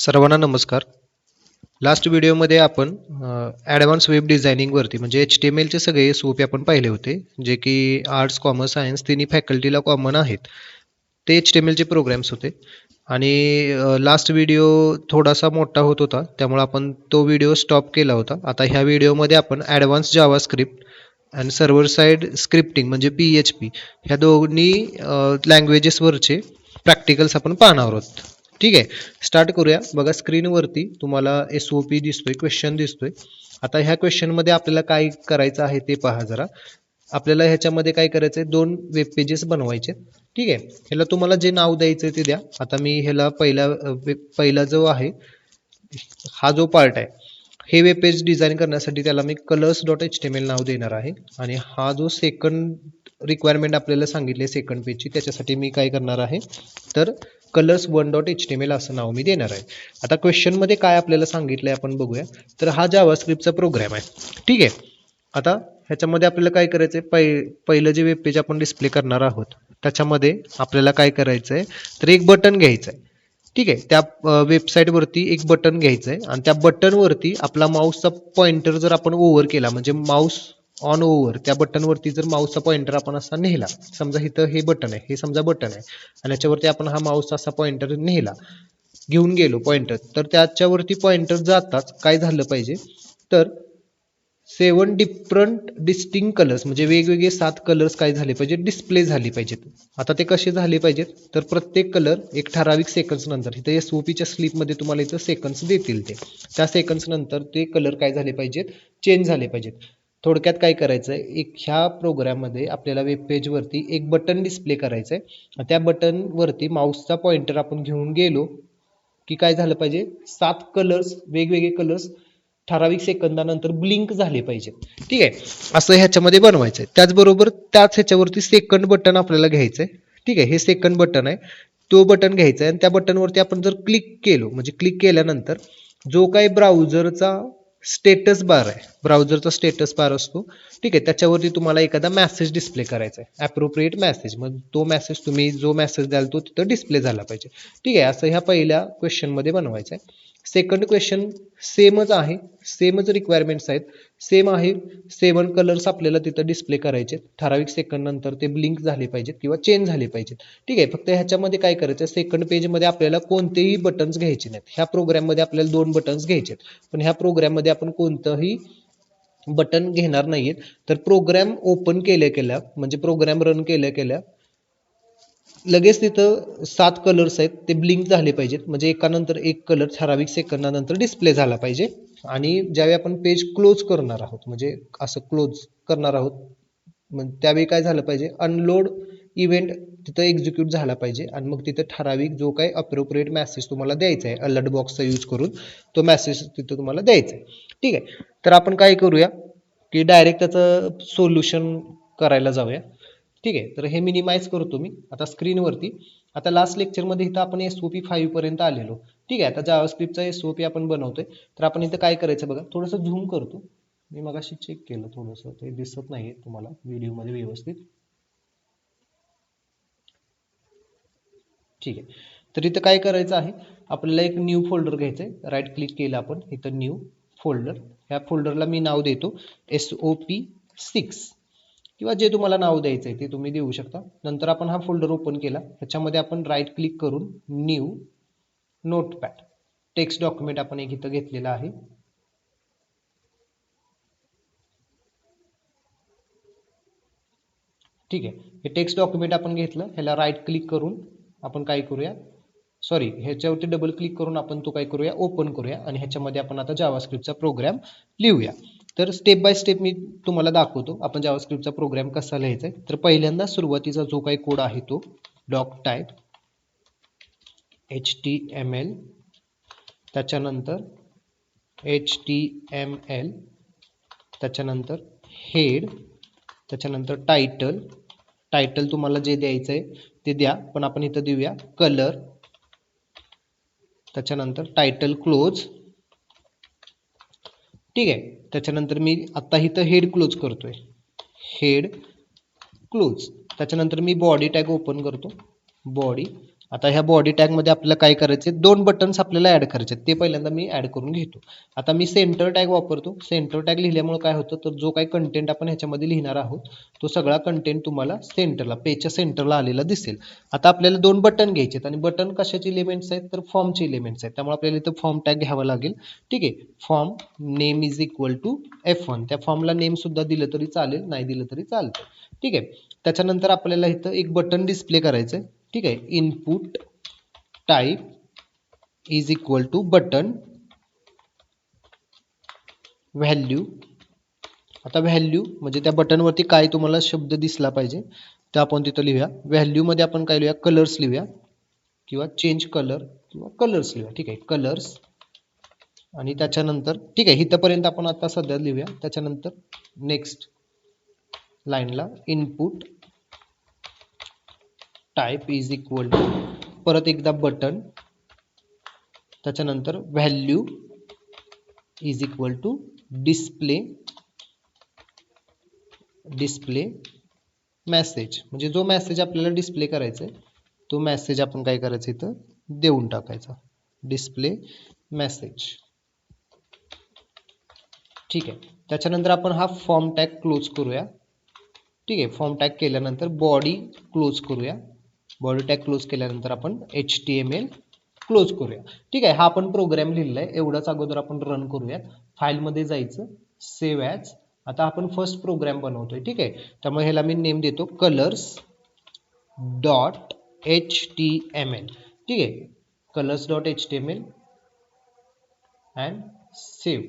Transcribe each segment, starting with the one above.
सर्वांना नमस्कार. लास्ट व्हिडिओमध्ये आपण ॲडव्हान्स वेब डिझायनिंगवरती म्हणजे HTMLचे सगळे एस-ओ-पी आपण पाहिले होते, जे की आर्ट्स, कॉमर्स, सायन्स तिन्ही फॅकल्टीला कॉमन आहेत. ते HTMLचे प्रोग्राम्स होते आणि लास्ट व्हिडिओ थोडासा मोठा होत होता, त्यामुळे आपण तो व्हिडिओ स्टॉप केला होता. आता ह्या व्हिडिओमध्ये आपण ॲडव्हान्स जावास्क्रिप्ट आणि सर्व्हर साइड स्क्रिप्टिंग म्हणजे PHP ह्या दोन्ही लँग्वेजेसवरचे प्रॅक्टिकल्स आपण पाहणार आहोत. ठीक आहे, स्टार्ट करूया. बघा स्क्रीनवरती तुम्हाला एस-ओ-पी दिसतोय, क्वेश्चन दिसतोय. आता ह्या क्वेश्चनमध्ये आपल्याला काय करायचं आहे ते पहा जरा. आपल्याला ह्याच्यामध्ये काय करायचं आहे, 2 वेब पेजेस बनवायचे. ठीक आहे, ह्याला तुम्हाला जे नाव द्यायचं ते द्या. आता मी ह्याला पहिला जो आहे, हा जो पार्ट आहे, हे वेब पेज डिझाईन करण्यासाठी त्याला मी colors.html नाव देणार आहे. आणि हा जो सेकंड रिक्वायरमेंट आपल्याला सांगितले सेकंड पेजची, त्याच्यासाठी मी काय करणार आहे, तर colors1.html असं नाव मी देणार आहे. आता क्वेश्चनमध्ये काय आपल्याला सांगितलंय आपण बघूया. तर हा जावास्क्रिप्टचा प्रोग्राम आहे. ठीक आहे, आता ह्याच्यामध्ये आपल्याला काय करायचं आहे, पहिलं जे वेब पेज आपण डिस्प्ले करणार आहोत त्याच्यामध्ये आपल्याला काय करायचं आहे, तर एक बटन घ्यायचं आहे. ठीक आहे, त्या वेबसाईटवरती एक बटन घ्यायचं आहे आणि त्या बटनवरती आपला माऊसचा पॉइंटर जर आपण ओव्हर केला, म्हणजे माऊस ऑन ओव्हर त्या बटनवरती जर माऊसचा पॉइंटर आपण असा नेला, समजा इथं हे बटन आहे, हे समजा बटन आहे आणि याच्यावरती आपण हा माऊसचा असा पॉइंटर नेला, घेऊन गेलो पॉइंटर, तर त्याच्यावरती पॉइंटर जाताच काय झालं पाहिजे, तर 7 डिफरंट डिस्टिंक्ट कलर्स म्हणजे वेगवेगळे 7 कलर्स काय झाले पाहिजे, डिस्प्ले झाले पाहिजेत. आता ते कसे झाले पाहिजेत, तर प्रत्येक कलर एक ठराविक सेकंड्स नंतर, इथे एस-ओ-पीच्या स्लिपमध्ये तुम्हाला इथं सेकंड्स देतील, ते त्या सेकंड्स नंतर ते कलर काय झाले पाहिजेत, चेंज झाले पाहिजेत. थोडक्यात काय करायचं आहे, एक ह्या प्रोग्राममध्ये आपल्याला वेब पेजवरती एक बटन डिस्प्ले करायचं आहे. त्या बटनवरती माऊसचा पॉइंटर आपण घेऊन गेलो की काय झालं पाहिजे, 7 कलर्स वेगवेगळे कलर्स ठराविक सेकंदानंतर ब्लिंक झाले पाहिजेत. ठीक आहे, असं ह्याच्यामध्ये बनवायचं आहे. त्याचबरोबर त्याच ह्याच्यावरती सेकंड बटन आपल्याला घ्यायचं आहे. ठीक आहे, हे सेकंड बटन आहे, तो बटन घ्यायचा आहे आणि त्या बटनवरती आपण जर क्लिक केलो, म्हणजे क्लिक केल्यानंतर जो काही ब्राउझरचा स्टेटस बार आहे, ब्राउझरचा स्टेटस बार असतो, ठीक आहे, त्याच्यावरती तुम्हाला एखादा मेसेज डिस्प्ले करायचा आहे, ॲप्रोप्रिएट मेसेज. मग तो मेसेज तुम्ही जो मेसेज द्याल तो तिथं डिस्प्ले झाला पाहिजे. ठीक आहे, असं ह्या पहिल्या क्वेश्चनमध्ये बनवायचं आहे. सेकंड क्वेश्चन सेमच आहे, सेमच रिक्वायरमेंट्स आहेत, सेम आहे. 7 कलर्स आपल्याला तिथं डिस्प्ले करायचे, ठराविक सेकंड नंतर ते ब्लिंक झाले पाहिजेत किंवा चेंज झाले पाहिजेत. ठीक आहे, फक्त ह्याच्यामध्ये काय करायचं, सेकंड पेजमध्ये आपल्याला कोणतेही बटन्स घ्यायचे नाहीत. ह्या प्रोग्राममध्ये आपल्याला 2 बटन्स घ्यायचे, पण ह्या प्रोग्राममध्ये आपण कोणतंही बटन घेणार नाहीयेत. तर प्रोग्राम ओपन केल्या म्हणजे प्रोग्राम रन केल्या लगेच तिथं 7 कलर्स आहेत, ते ब्लिंक झाले पाहिजेत, म्हणजे एकानंतर एक कलर ठराविक सेकंदानंतर डिस्प्ले झाला पाहिजे. आणि ज्यावेळी आपण पेज क्लोज करणार आहोत, म्हणजे असं क्लोज करणार आहोत, म्हणजे त्यावेळी काय झालं पाहिजे, अनलोड इव्हेंट तिथं एक्झिक्यूट झाला पाहिजे आणि मग तिथं ठराविक जो काही अप्रोप्रिएट मेसेज तुम्हाला द्यायचा आहे, अलर्ट बॉक्सचा यूज करून तो मेसेज तिथं तुम्हाला द्यायचा आहे. ठीक आहे, तर आपण काय करूया की डायरेक्ट त्याचं सोल्युशन करायला जाऊया. ठीक आहे, तर हे मिनिमाइज करतो मी आता स्क्रीनवरती. आता लास्ट लेक्चरमध्ये इथं आपण एस-ओ-पी 5 पर्यंत आलेलो. ठीक आहे, आता जावास्क्रिप्टचा एस-ओ-पी आपण बनवतोय. तर आपण इथं काय करायचं बघा, थोडंसं झूम करतो. मी मगाशी चेक केलं थोडंसं, ते दिसत नाहीये तुम्हाला व्हिडिओमध्ये व्यवस्थित. ठीक आहे, तर इथं काय करायचं आहे, आपल्याला एक न्यू फोल्डर घ्यायचं आहे. राईट क्लिक केलं आपण इथं न्यू फोल्डर, ह्या फोल्डरला मी नाव देतो SOP6 किंवा जे तुम्हाला नाव द्यायचं आहे ते तुम्ही देऊ शकता. नंतर आपण हा फोल्डर ओपन केला, ह्याच्यामध्ये आपण राईट क्लिक करून न्यू नोटपॅड टेक्स्ट डॉक्युमेंट आपण एक इथं घेतलेला आहे. ठीक आहे, हे टेक्स्ट डॉक्युमेंट आपण घेतलं, ह्याला राईट क्लिक करून आपण काय करूया, सॉरी ह्याच्यावरती डबल क्लिक करून आपण तो काय करूया, ओपन करूया आणि ह्याच्यामध्ये आपण आता जावास्क्रिप्टचा प्रोग्राम लिहूया. तर स्टेप बाय स्टेप मी तुम्हाला दाखवतो आपण जावास्क्रिप्टचा प्रोग्राम कसा लिहायचा आहे. तर पहिल्यांदा सुरुवातीचा जो काही कोड आहे तो डॉक टाईप HTML, त्याच्यानंतर HTML, त्याच्यानंतर हेड, त्याच्यानंतर टायटल तुम्हाला जे द्यायचं आहे ते द्या, पण आपण इथं देऊया कलर, त्याच्यानंतर टायटल क्लोज. ठीक आहे, त्याच्यानंतर मी आता इथं हेड क्लोज करतोय, हेड क्लोज. त्याच्यानंतर मी बॉडी टॅग ओपन करतो, बॉडी, आता ह्या बॉडी टॅग मध्ये आपल्याला काय करायचे, 2 बटन्स आपल्याला ऍड करायचे, ते पहिल्यांदा मी ऍड करून घेतो. आता मी सेंटर टॅग वापरतो. सेंटर टॅग लिहिल्यामुळे काय होतं, तर जो काही कंटेंट आपण ह्याच्यामध्ये लिहिणार आहोत तो सगळा कंटेंट तुम्हाला सेंटरला, पेजच्या सेंटरला आलेला दिसेल. आता आपल्याला 2 बटन घ्यायचे आणि बटन कशाचे एलिमेंट्स आहेत, तर फॉर्मचे एलिमेंट्स आहेत. त्यामुळे आपल्याला इथं फॉर्म टॅग घ्यावा लागेल. ठीक आहे, form name is equal to F1. त्या फॉर्मला नेम सुद्धा दिलं तरी चालेल, नाही दिलं तरी चालतं. ठीक आहे, त्याच्यानंतर आपल्याला इथं एक बटन डिस्प्ले करायचं आहे. ठीक आहे, input type is equal to button value. आता व्हॅल्यू म्हणजे त्या बटन वरती काय तुम्हाला शब्द दिसला पाहिजे ते आपण तिथं लिहूया. व्हॅल्यू मध्ये आपण काय लिहूया, कलर्स लिहूया किंवा चेंज कलर किंवा कलर्स लिहूया. ठीक आहे, कलर्स. आणि त्याच्यानंतर ठीक आहे, इथपर्यंत आपण आता सध्या लिहूया. त्याच्यानंतर नेक्स्ट लाईनला input type is equal to परत एकदा बटन, त्याच्यानंतर value is equal to display message. म्हणजे जो मेसेज आपल्याला डिस्प्ले करायचा आहे तो मेसेज आपण काय करायचं इथं देऊन टाकायचा, डिस्प्ले मेसेज. ठीक आहे, त्याच्यानंतर आपण हा फॉर्म टॅग क्लोज करूया. ठीक आहे, फॉर्म टॅग केल्यानंतर बॉडी क्लोज करूया. बॉडी टॅग क्लोज केल्यानंतर आपण HTML क्लोज करूया. ठीक आहे, हा आपण प्रोग्राम लिहिलेला आहे. एवढाच अगोदर आपण रन करूयात. फाईलमध्ये जायचं, सेव्ह ॲज. आता आपण फर्स्ट प्रोग्राम बनवतोय. ठीक आहे, त्यामुळे ह्याला मी नेम देतो कलर्स डॉट HTML. ठीक आहे, colours dot HTML and save.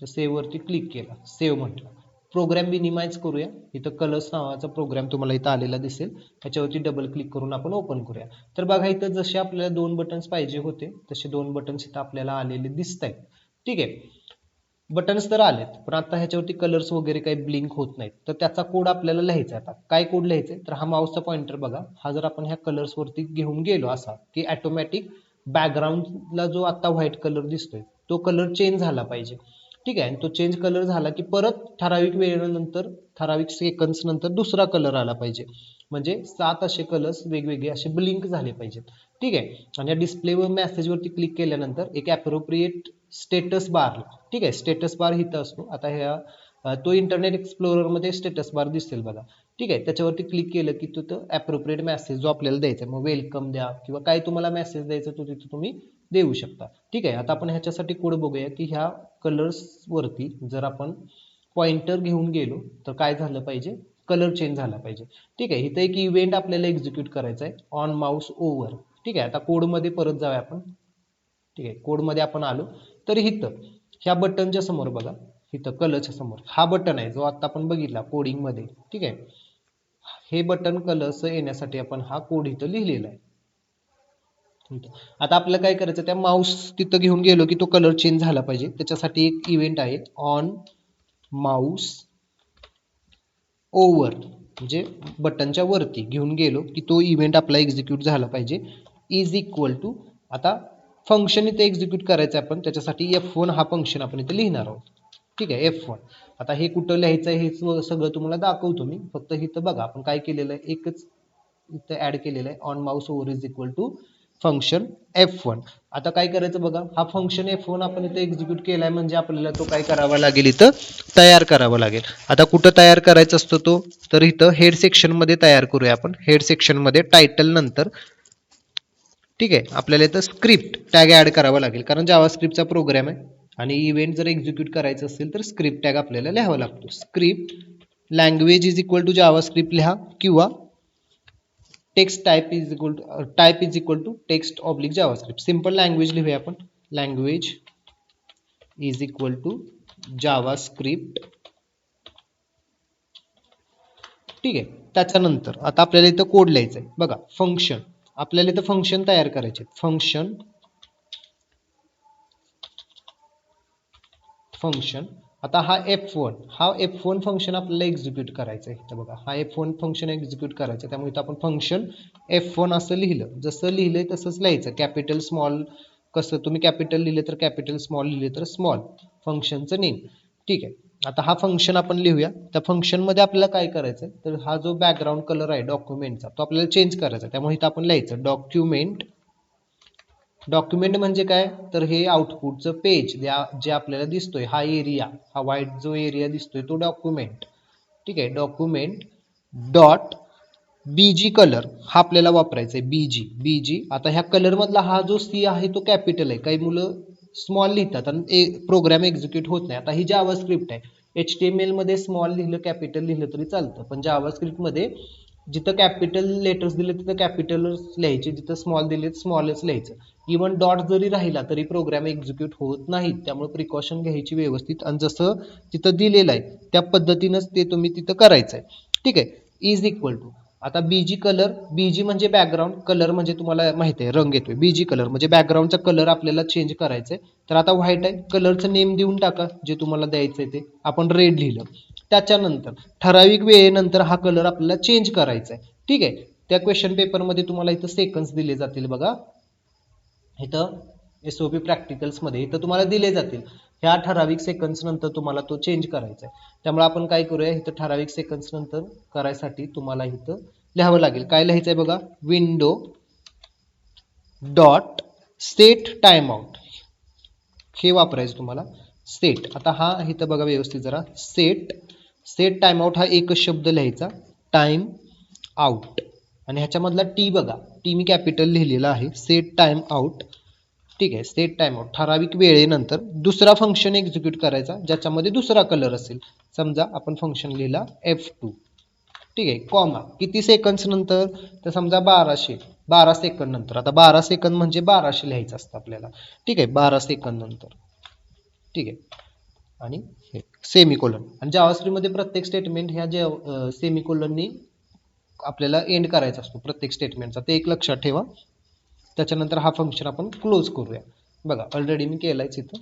Save वरती क्लिक केला, सेव्ह म्हटलं. प्रोग्राम मिनिमाइज करूया. इथं कलर्स नावाचा प्रोग्राम तुम्हाला इथं आलेला दिसेल, त्याच्यावरती डबल क्लिक करून आपण ओपन करूया. तर बघा इथं जसे आपल्याला 2 बटन्स पाहिजे होते तसे 2 बटन्स इथं आपल्याला आलेले दिसत आहेत. ठीक आहे, बटन्स तर आलेत, पण आता ह्याच्यावरती कलर्स वगैरे काही ब्लिंक होत नाहीत. तर त्याचा कोड आपल्याला लिहायचा आहे. आता काय कोड लिहायचा आहे, तर हा माऊसचा पॉइंटर बघा, हा जर आपण ह्या कलर्स वरती घेऊन गेलो असा की ऑटोमॅटिक बॅकग्राऊंडला जो आता व्हाईट कलर दिसतोय तो कलर चेंज झाला पाहिजे. ठीक आहे, आणि तो चेंज कलर झाला की परत ठराविक वेळेनंतर, ठराविक सेकंड्स नंतर दुसरा कलर आला पाहिजे. म्हणजे 7 असे कलर्स वेगवेगळे असे ब्लिंक झाले पाहिजेत. ठीक आहे, आणि या डिस्प्लेवर मेसेज वरती क्लिक केल्यानंतर एक ॲप्रोप्रिएट स्टेटस बार. ठीक आहे, स्टेटस बार इथं असतो. आता ह्या तो इंटरनेट एक्सप्लोरर मध्ये स्टेटस बार दिसेल बघा. ठीक आहे, त्याच्यावरती क्लिक केलं की तिथं ॲप्रोप्रिएट मेसेज जो आपल्याला द्यायचा आहे, मग वेलकम द्या किंवा काय तुम्हाला मेसेज द्यायचा तो तिथं तुम्ही देऊ शकता. ठीक आहे, आता आपण ह्याच्यासाठी कोड बघूया की ह्या कलर्स वरती जर आपण पॉइंटर घेऊन गेलो तर काय झालं पाहिजे, कलर चेंज झाला पाहिजे. ठीक आहे, इथं एक इव्हेंट आपल्याला एक्झिक्यूट करायचा आहे, ऑन माऊस ओव्हर. ठीक आहे, आता कोडमध्ये परत जाऊया आपण. ठीक आहे, कोडमध्ये आपण आलो तर इथं ह्या बटनच्या समोर बघा, इथं कलरच्या समोर हा बटन आहे जो आता आपण बघितला कोडिंग मध्ये. ठीक आहे, हे बटन कलर्स येण्यासाठी आपण हा कोड इथं लिहिलेला आहे. आता आपल्याला काय करायचं, त्या माऊस तिथं घेऊन गेलो की तो कलर चेंज झाला पाहिजे. त्याच्यासाठी एक इव्हेंट आहे, ऑन माऊस ओव्हर. म्हणजे बटनच्या वरती घेऊन गेलो की तो इव्हेंट आपला एक्झिक्यूट झाला पाहिजे. इज इक्वल टू आता फंक्शन इथे एक्झिक्यूट करायचं आपण, त्याच्यासाठी F1 हा फंक्शन आपण इथे लिहिणार आहोत. ठीक आहे, F1. आता हे कुठं लिहायचं आहे हे सगळं तुम्हाला दाखवतो मी. फक्त इथं बघा आपण काय केलेलं आहे, एकच इथं ऍड केलेलं आहे, on mouse over is equal to function F1. आता काय करायचं बघा, हा फंक्शन F1 आपण इथे एक्झिक्यूट केलाय म्हणजे आपल्याला तो काय करावा लागेल, इथं तयार करावा लागेल. आता कुठं तयार करायचा असतो तो, तर इथं हेड सेक्शन मध्ये तयार करूया आपण. हेड सेक्शन मध्ये टायटल नंतर ठीक आहे आपल्याला इथं स्क्रिप्ट टॅग ऍड करावा लागेल, कारण जावास्क्रिप्टचा प्रोग्राम आहे आणि इव्हेंट जर एक्झिक्यूट करायचं असेल तर स्क्रिप्ट टॅग आपल्याला लिहावा लागतो. Script language is equal to JavaScript लिहा किंवा text type is equal to text oblique JavaScript. Simple language लिहूया आपण, language is equal to JavaScript. ठीक आहे, त्याच्यानंतर आता आपल्याला इथं कोड लिहायचा आहे बघा, फंक्शन. आपल्याला इथं फंक्शन तयार करायचे, फंक्शन. आता हा F1 फंक्शन आपल्याला एक्झिक्यूट करायचं आहे. बघा हा F1 फंक्शन एक्झिक्यूट करायचं, त्यामुळे इथं आपण फंक्शन F1 असं लिहिलं, जसं लिहिलंय तसंच लिहायचं. कॅपिटल स्मॉल, कसं तुम्ही कॅपिटल लिहिले तर कॅपिटल, स्मॉल लिहिले तर स्मॉल, फंक्शनचं नेम. ठीक आहे, आता हा फंक्शन आपण लिहूया. त्या फंक्शन मध्ये आपल्याला काय करायचं तर हा जो बॅकग्राऊंड कलर आहे डॉक्युमेंटचा तो आपल्याला चेंज करायचा. त्यामुळे इथं आपण लिहायचं डॉक्युमेंट. डॉक्युमेंट म्हणजे काय तर हे आउटपुटचं पेज जे आपल्याला दिसतोय हा एरिया, हा व्हाईट जो एरिया दिसतोय तो डॉक्युमेंट. ठीक आहे, डॉक्युमेंट डॉट बीजी कलर हा आपल्याला वापरायचा आहे. बीजी आता ह्या कलर मधला हा जो सी आहे तो कॅपिटल आहे. काही मुलं स्मॉल लिहितात आणि प्रोग्राम एक्झिक्यूट होत नाही. आता ही जावास्क्रिप्ट आहे. HTML मध्ये स्मॉल लिहिलं कॅपिटल लिहिलं तरी चालतं, पण जावास्क्रिप्ट मध्ये जिथं कॅपिटल लेटर्स दिले तिथं कॅपिटलच लिहायचे, जिथं स्मॉल दिले स्मॉलच लिहायचं. इव्हन डॉट जरी राहिला तरी प्रोग्राम एक्झिक्यूट होत नाही. त्यामुळे प्रिकॉशन घ्यायची व्यवस्थित आणि जसं तिथं दिलेलं आहे त्या पद्धतीनंच ते तुम्ही तिथं करायचं आहे. ठीक आहे, इज इक्वल टू आता बीजी कलर, बीजी म्हणजे बॅकग्राऊंड, कलर म्हणजे तुम्हाला माहिती आहे रंग येतोय. बीजी कलर म्हणजे बॅकग्राऊंडचा कलर आपल्याला चेंज करायचा आहे. तर आता व्हाईट आहे, कलरचं नेम देऊन टाका जे तुम्हाला द्यायचंय ते. आपण रेड लिहिलं. त्याच्यानंतर ठराविक वेळेनंतर हा कलर आपल्याला चेंज करायचा आहे. ठीक आहे, त्या क्वेश्चन पेपरमध्ये तुम्हाला इथं सेकंड्स दिले जातील बघा. इथं SOP प्रॅक्टिकल्स मध्ये इथं तुम्हाला दिले जातील. ह्या ठराविक सेकंड्स नंतर तुम्हाला तो चेंज करायचा आहे. त्यामुळे आपण काय करूया, इथं ठराविक सेकंड्स नंतर करायसाठी तुम्हाला इथं लिहावं लागेल. काय लिहायचंय बघा, window dot set time out हे वापरायचं तुम्हाला. सेट आता हा इथं बघा व्यवस्थित जरा, सेट टाइम आउट हा एकच शब्द लिहायचा, टाइम आउट. आणि ह्याच्यामधला टी बघा, टी मी कॅपिटल लिहिलेला आहे. Set time out. ठीक आहे, सेट टाइम आउट ठराविक वेळेनंतर दुसरा फंक्शन एक्झिक्यूट करायचा ज्याच्यामध्ये दुसरा कलर असेल. समजा आपण फंक्शन लिहिला F2. ठीक आहे, कॉमा किती सेकंड्स नंतर तर समजा 12 सेकंद नंतर. आता 12 सेकंद म्हणजे 1200 लिहायचं असतं आपल्याला. ठीक आहे, 12 सेकंद नंतर. ठीक आहे, आणि हे सेमिकोलन. आणि जावास्क्रिप्ट मध्ये प्रत्येक स्टेटमेंट ह्या जे सेमिकोलननी आपल्याला एंड करायचा असतो प्रत्येक स्टेटमेंटचा, ते एक लक्षात ठेवा. त्याच्यानंतर हा फंक्शन आपण क्लोज करूया. बघा ऑलरेडी मी केलायच इथं.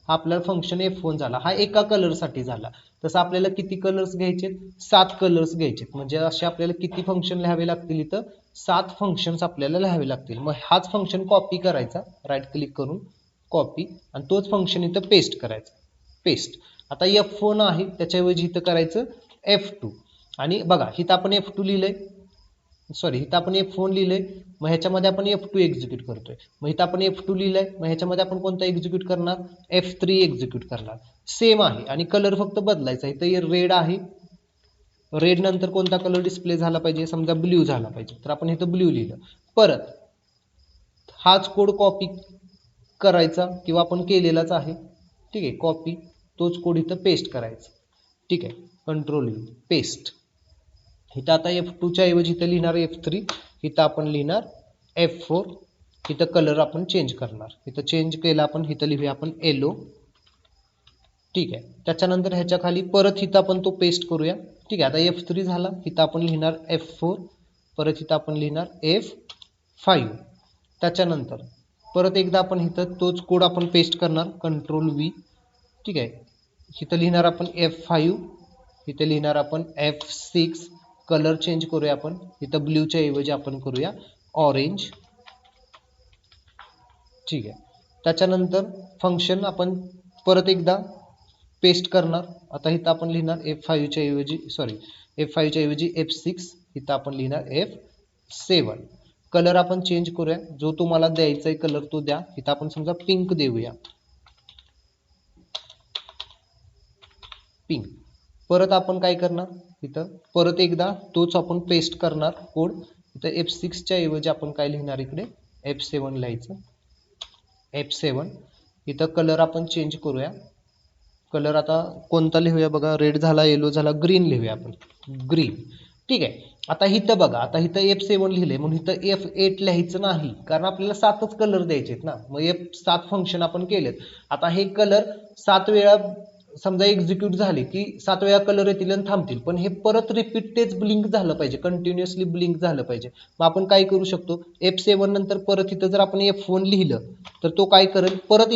हा आपला फंक्शन F1 झाला, हा एका कलर साठी झाला. तसं आपल्याला किती कलर्स घ्यायचे, 7 कलर्स घ्यायचे. म्हणजे असे आपल्याला किती फंक्शन लिहावे लागतील, इथं 7 फंक्शन्स आपल्याला लिहावे लागतील. मग हाच फंक्शन कॉपी करायचा राईट क्लिक करून कॉपी, आणि तोच फंक्शन इथं पेस्ट करायचा. पेस्ट. आता F1 आहे त्याच्याऐवजी इथं करायचं F2. आणि बघा इथं आपण F2 लिहिलंय, सॉरी इथं आपण F1 लिहिलंय, मग ह्याच्यामध्ये आपण F2 एक्झिक्यूट करतोय. मग इथं आपण F2 लिहिलंय, मग ह्याच्यामध्ये आपण कोणता एक्झिक्यूट करणार, F3 एक्झिक्यूट करणार. सेम आहे आणि कलर फक्त बदलायचा. इथं रेड आहे, रेड नंतर कोणता कलर डिस्प्ले झाला पाहिजे, समजा ब्ल्यू झाला पाहिजे, तर आपण इथं ब्ल्यू लिहिलं. परत हाच कोड कॉपी करायचा किंवा आपण केलेलाच आहे. ठीक आहे, कॉपी, तोच कोड इथं पेस्ट करायचा. ठीक आहे, कंट्रोल V पेस्ट. इथं आता F2 च्या ऐवजी इथं लिहिणार F3, इथं आपण लिहिणार F4. इथं कलर आपण चेंज करणार, इथं चेंज केला आपण, इथं लिहूया आपण येलो. ठीक आहे, त्याच्यानंतर ह्याच्या खाली परत इथं आपण तो पेस्ट करूया. ठीक आहे, आता F3 झाला, इथं आपण लिहिणार F4, परत इथं आपण लिहिणार F5. त्याच्यानंतर परत एकदा आपण इथं तोच कोड आपण पेस्ट करणार, कंट्रोल V. ठीक आहे, इथं लिहिणार आपण F5, इथं लिहिणार आपण F6. कलर चेंज करूया आपण, इथं ब्ल्यूच्या ऐवजी आपण करूया ऑरेंज. ठीक आहे, त्याच्यानंतर फंक्शन आपण परत एकदा पेस्ट करणार. आता इथं आपण लिहिणार F5 च्या ऐवजी, सॉरी F5 च्या ऐवजी F6, इथं आपण लिहिणार F7. कलर आपण चेंज करूया, जो तुम्हाला द्यायचा आहे कलर तो द्या. इथं आपण समजा पिंक देऊया, पिंक. परत आपण काय करणार, इथं परत एकदा तोच आपण पेस्ट करणार कोड. इथं F6 च्या ऐवजी आपण काय लिहिणार, इकडे F7 लिहायचं, F7. इथं कलर आपण चेंज करूया. कलर आता कोणता लिहूया बघा, रेड झाला, येलो झाला, ग्रीन लिहूया आपण, ग्रीन. ठीक आहे, आता इथं बघा, आता इथं F7 लिहिलंय म्हणून इथं F8 लिहायचं नाही, कारण आपल्याला 7च कलर द्यायचे आहेत ना. मग F7 फंक्शन आपण केलेत. आता हे कलर 7 वेळा समजा एक्झिक्यूट झाले की 7 वेळा कलर येतील आणि थांबतील, पण हे परत रिपीट तेच ब्लिंक झालं पाहिजे, कंटिन्युअसली ब्लिंक झालं पाहिजे. मग आपण काय करू शकतो, F7 नंतर परत इथं जर आपण F1 लिहिलं तर तो काय करेल, परत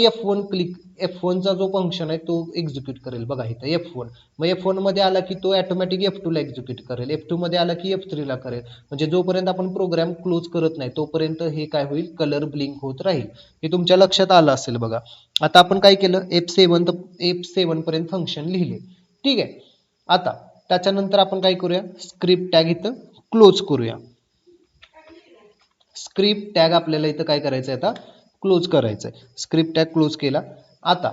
F1 चा जो फंक्शन आहे तो एक्झिक्यूट करेल. बघा इथं F1, मग F1 मध्ये आला की तो ऑटोमॅटिक F2 ला एक्झिक्यूट करेल, F2 मध्ये आला की F3 ला करेल. म्हणजे जोपर्यंत आपण प्रोग्राम क्लोज करत नाही तोपर्यंत हे काय होईल, कलर ब्लिंक होत राहील. हे तुमच्या लक्षात आलं असेल बघा. आता आपण काय केलं, F7 पर्यंत फंक्शन लिहिले. ठीक आहे. आता त्याच्यानंतर आपण काय करूया, स्क्रिप्ट टॅग इथं क्लोज करूया. स्क्रिप्ट टॅग आपल्याला इथं काय करायचं आहे, आता क्लोज करायचं आहे. स्क्रिप्ट टॅग क्लोज केला. आता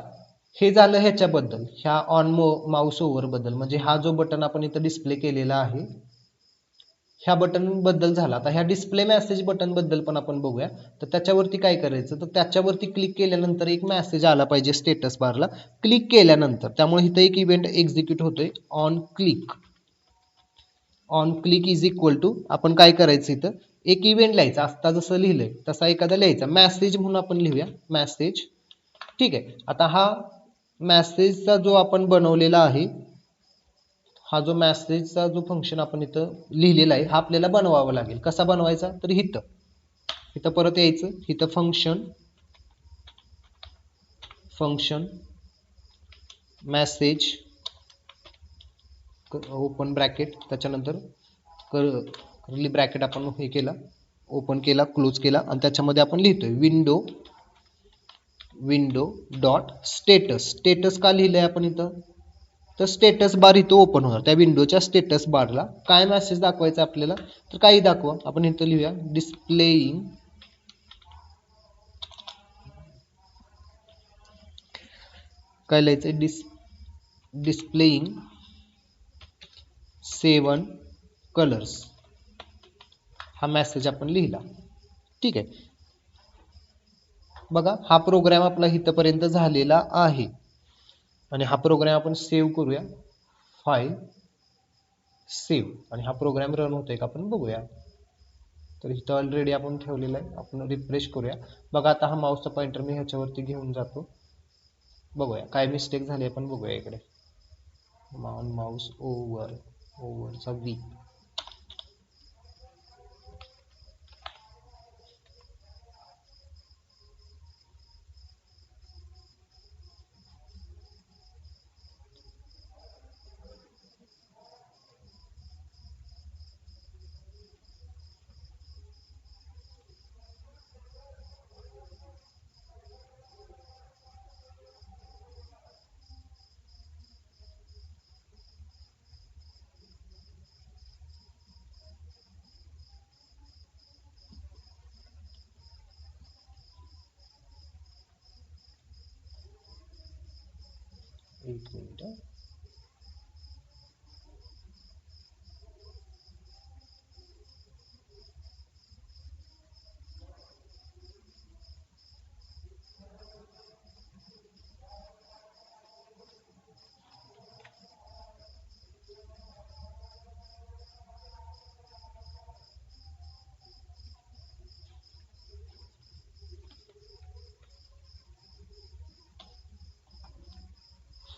हे झालं ह्याच्याबद्दल, ह्या ऑन माऊस ओव्हर बद्दल, म्हणजे हा जो बटन आपण इथं डिस्प्ले केलेला आहे ह्या बटन बद्दल झाला. आता ह्या डिस्प्ले मेसेज बटन बद्दल पण आपण बघूया. तर त्याच्यावरती काय करायचं, तर त्याच्यावरती क्लिक केल्यानंतर एक मेसेज आला पाहिजे स्टेटस बारला. क्लिक केल्यानंतर, त्यामुळे इथं एक इव्हेंट एक्झिक्यूट होतोय, on click. On click is equal to आपण काय करायचं, इथं एक इव्हेंट लिहायचा. आता जसं लिहिलंय तसा एखादा लिहायचा. मेसेज म्हणून आपण लिहूया, मेसेज. ठीक आहे. आता हा मेसेजचा जो आपण बनवलेला आहे, हा जो मेसेजचा जो फंक्शन आपण इथं लिहिलेला आहे, हा आपल्याला बनवावा लागेल. कसा बनवायचा, तर इथं इथं परत यायचं, इथं फंक्शन मेसेज ओपन ब्रॅकेट, त्याच्यानंतर कर्ली ब्रॅकेट आपण हे केला, ओपन केला, क्लोज केला, आणि त्याच्यामध्ये आपण लिहितोय विंडो डॉट स्टेटस. स्टेटस का लिहिलंय आपण इथं, तर स्टेटस बार इथं ओपन होणार. त्या विंडोच्या स्टेटस बारला काय मेसेज दाखवायचा आपल्याला, तर काही दाखवा. आपण इथं लिहूया डिस्प्लेइंग काय लिहायचंय, डिस्प्लेइंग 7 कलर्स. हा मेसेज आपण लिहिला. ठीक आहे. बघा, हा प्रोग्राम आपला इथपर्यंत झालेला आहे. आणि हा प्रोग्राम आपण सेव्ह करूया, फाईल सेव्ह, आणि हा प्रोग्राम रन होतोय का आपण बघूया. तर इथं ऑलरेडी आपण ठेवलेला आहे. आपण रिफ्रेश करूया. बघा, आता हा माऊसचा पॉइंटर मी ह्याच्यावरती घेऊन जातो. बघूया काय मिस्टेक झाली आपण बघूया. इकडे माऊस ओव्हरचा व्ही. एक मिनिट.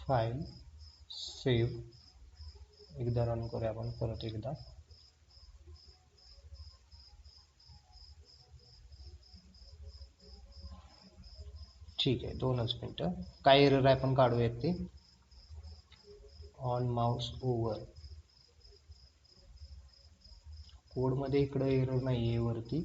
फाईल सेव्ह, एकदा रन करूया आपण परत एकदा. ठीक आहे, 2च मिनिटं. काय एरर आहे आपण काढूयात ते. ऑन माऊस ओव्हर कोड मध्ये इकडे एरर नाहीये वरती.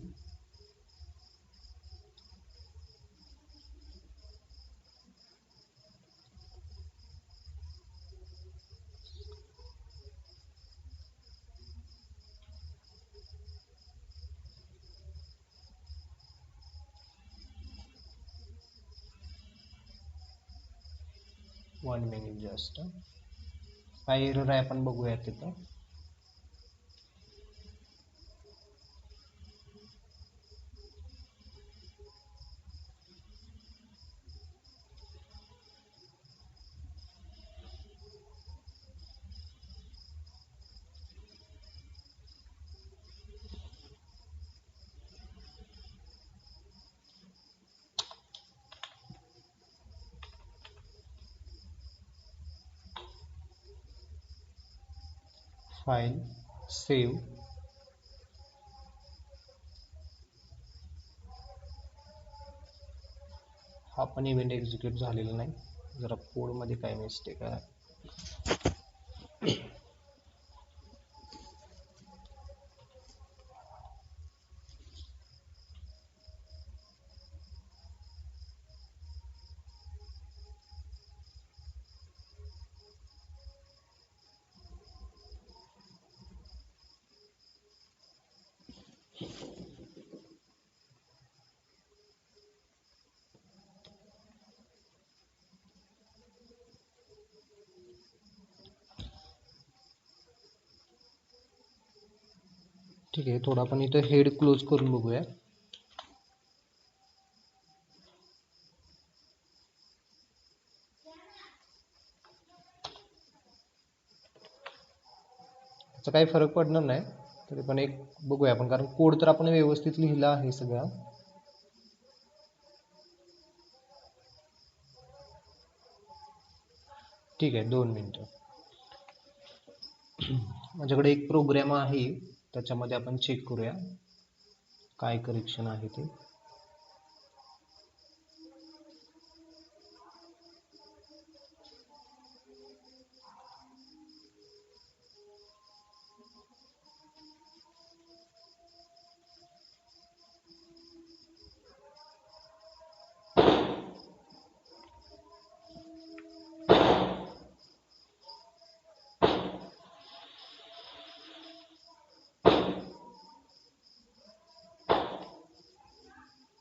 One minute just. काय एरर आहे आपण बघूयात तिथं. फाईल सेव्ह, हा पण इव्हेंट एक्झिक्यूट झालेला नाही. जरा कोड मध्ये काय मिस्टेक आहे. ठीक आहे, थोडा आपण इथं हेड क्लोज करून बघूया. त्याचा काही फरक पडणार नाही, तरी पण एक बघूया आपण, कारण कोड तर आपण व्यवस्थित लिहिला आहे सगळा. ठीक आहे, 2 मिनिटं. माझ्याकडे एक प्रोग्राम आहे, त्याच्यामध्ये आपण चेक करूया काय करेक्शन आहे ते.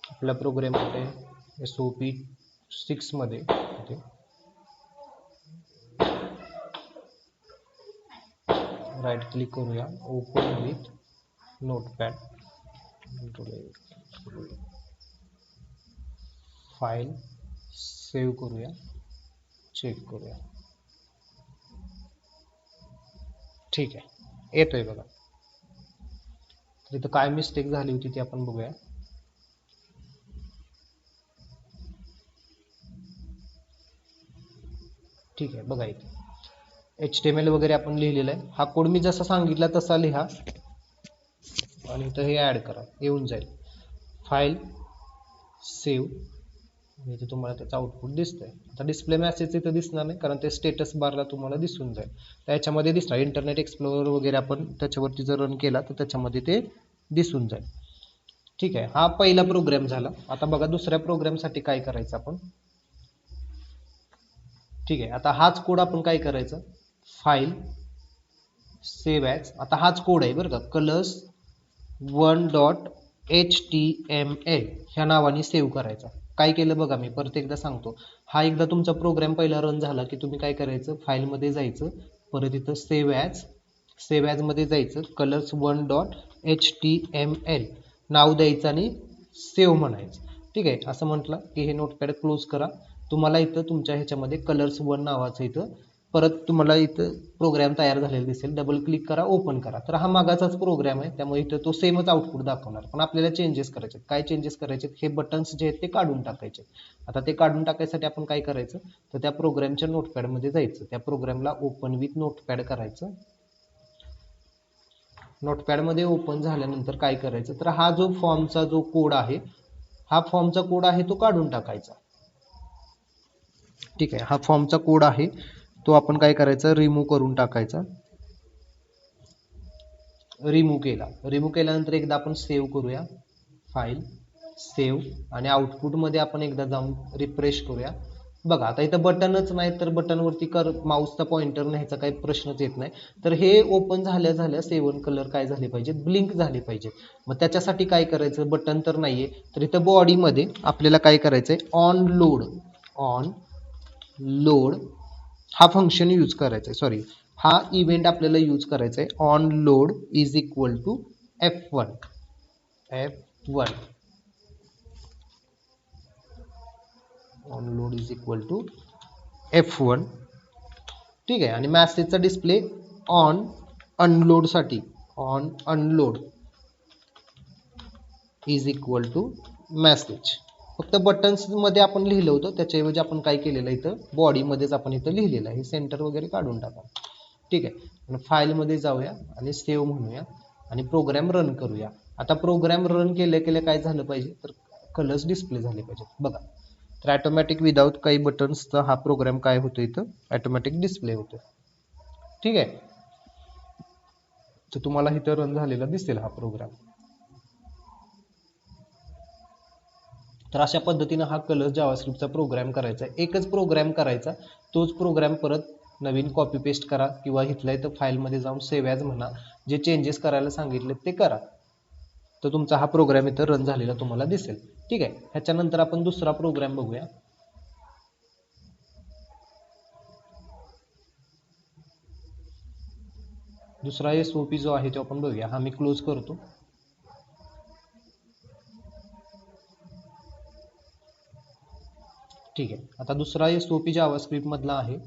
आपल्या प्रोग्राममध्ये SOP 6 मध्ये राईट क्लिक करूया, open with notepad, file save करूया, चेक करूया. ठीक आहे, येतोय बघा. तर इथं काय मिस्टेक झाली होती ती आपण बघूया. ठीक आहे, बघा इथे HTML वगैरे आपण लिहिलेलं आहे. हा कोड मी जसा सांगितला तसा लिहा आणि इथं हे ऍड करा, येऊन जाईल. फाईल सेव्ह, आणि इथे तुम्हाला त्याचं आउटपुट दिसतंय. आता डिस्प्ले मेसेज इथं दिसणार नाही, कारण ते स्टेटस बारला तुम्हाला दिसून जाईल. त्याच्यामध्ये दिसणार इंटरनेट एक्सप्लोरर वगैरे, आपण त्याच्यावरती जर रन केला तर त्याच्यामध्ये ते दिसून जाईल. ठीक आहे, हा पहिला प्रोग्राम झाला. आता बघा दुसऱ्या प्रोग्रामसाठी काय करायचं आपण. ठीक आहे, आता हाच कोड आपण काय करायचं, फाईल सेव्ह ॲज, आता हाच कोड आहे बरं का, colors1.html ह्या नावाने सेव्ह करायचा. काय केलं बघा, मी परत एकदा सांगतो. हा एकदा तुमचा प्रोग्राम पहिला रन झाला की तुम्ही काय करायचं, फाईलमध्ये जायचं, परत इथं सेव्ह ॲज मध्ये जायचं, colors1.html नाव द्यायचं आणि सेव्ह म्हणायचं. ठीक आहे, असं म्हटलं की हे नोटपॅड क्लोज करा. तुम्हाला इथं तुमच्या ह्याच्यामध्ये colors1 नावाचं इथं परत तुम्हाला इथं प्रोग्राम तयार झालेला दिसेल. डबल क्लिक करा, ओपन करा. तर हा मागाचाच प्रोग्राम आहे, त्यामुळे इथं तो सेमच आउटपुट दाखवणार. पण आपल्याला चेंजेस करायचे. काय चेंजेस करायचे, हे बटन्स जे आहेत ते काढून टाकायचे. आता ते काढून टाकायसाठी आपण काय करायचं, तर त्या प्रोग्रामच्या नोटपॅडमध्ये जायचं, त्या प्रोग्रामला ओपन विथ नोटपॅड करायचं. नोटपॅडमध्ये ओपन झाल्यानंतर काय करायचं, तर हा जो फॉर्मचा जो कोड आहे, हा फॉर्मचा कोड आहे तो काढून टाकायचा. ठीक आहे, हा फॉर्मचा कोड आहे तो आपण काय करायचं, रिमूव्ह करून टाकायचा. रिमूव्ह केल्यानंतर एकदा आपण सेव्ह करूया, फाईल सेव्ह, आणि आउटपुटमध्ये आपण एकदा जाऊन रिफ्रेश करूया. बघा आता इथं बटनच नाही, तर बटनवरती माऊसचा पॉइंटर न्यायचा काही प्रश्नच येत नाही. तर हे ओपन झाल्या 7 कलर काय झाले पाहिजे, ब्लिंक झाले पाहिजे. मग त्याच्यासाठी काय करायचं, बटन तर नाहीये, तर इथं बॉडीमध्ये आपल्याला काय करायचंय, ऑन लोड हा फंक्शन यूज करायचा आहे. सॉरी, हा इव्हेंट आपल्याला यूज करायचा आहे. On load is equal to F1 on load is equal to F1. ठीक आहे, आणि मेसेजचा डिस्प्ले ऑन अनलोड साठी on unload is equal to message. फक्त बटन्स मध्ये आपण लिहिलं होतं, त्याच्याऐवजी आपण काय केलेलं इथं बॉडीमध्येच आपण इथं लिहिलेलं आहे. सेंटर वगैरे काढून टाका. ठीक आहे, फाईलमध्ये जाऊया आणि सेव्ह म्हणूया आणि प्रोग्राम रन करूया. आता प्रोग्राम रन केल्या काय झालं पाहिजे, तर कलर्स डिस्प्ले झाले पाहिजेत. बघा, तर ऑटोमॅटिक विदाउट काही बटन्सचा हा प्रोग्राम काय होतो, इथं ऑटोमॅटिक डिस्प्ले होतो. ठीक आहे, तर तुम्हाला इथं रन झालेला दिसेल हा प्रोग्राम. तर अशा पद्धतीनं हा कलर्स जावास्क्रिप्टचा प्रोग्राम करायचा आहे. एकच प्रोग्राम करायचा, तोच प्रोग्राम परत नवीन कॉपी पेस्ट करा किंवा इथल्या इथं फाईलमध्ये जाऊन सेव्ह ॲज म्हणा, जे चेंजेस करायला सांगितले ते करा, तर तुमचा हा प्रोग्राम इथं रन झालेला तुम्हाला दिसेल. ठीक आहे, ह्याच्यानंतर आपण दुसरा प्रोग्राम बघूया. दुसरा SOP जो आहे तो आपण बघूया. हा मी क्लोज करतो. ठीक आहे. आता दुसरा SOP जावास्क्रिप्ट मधला आहे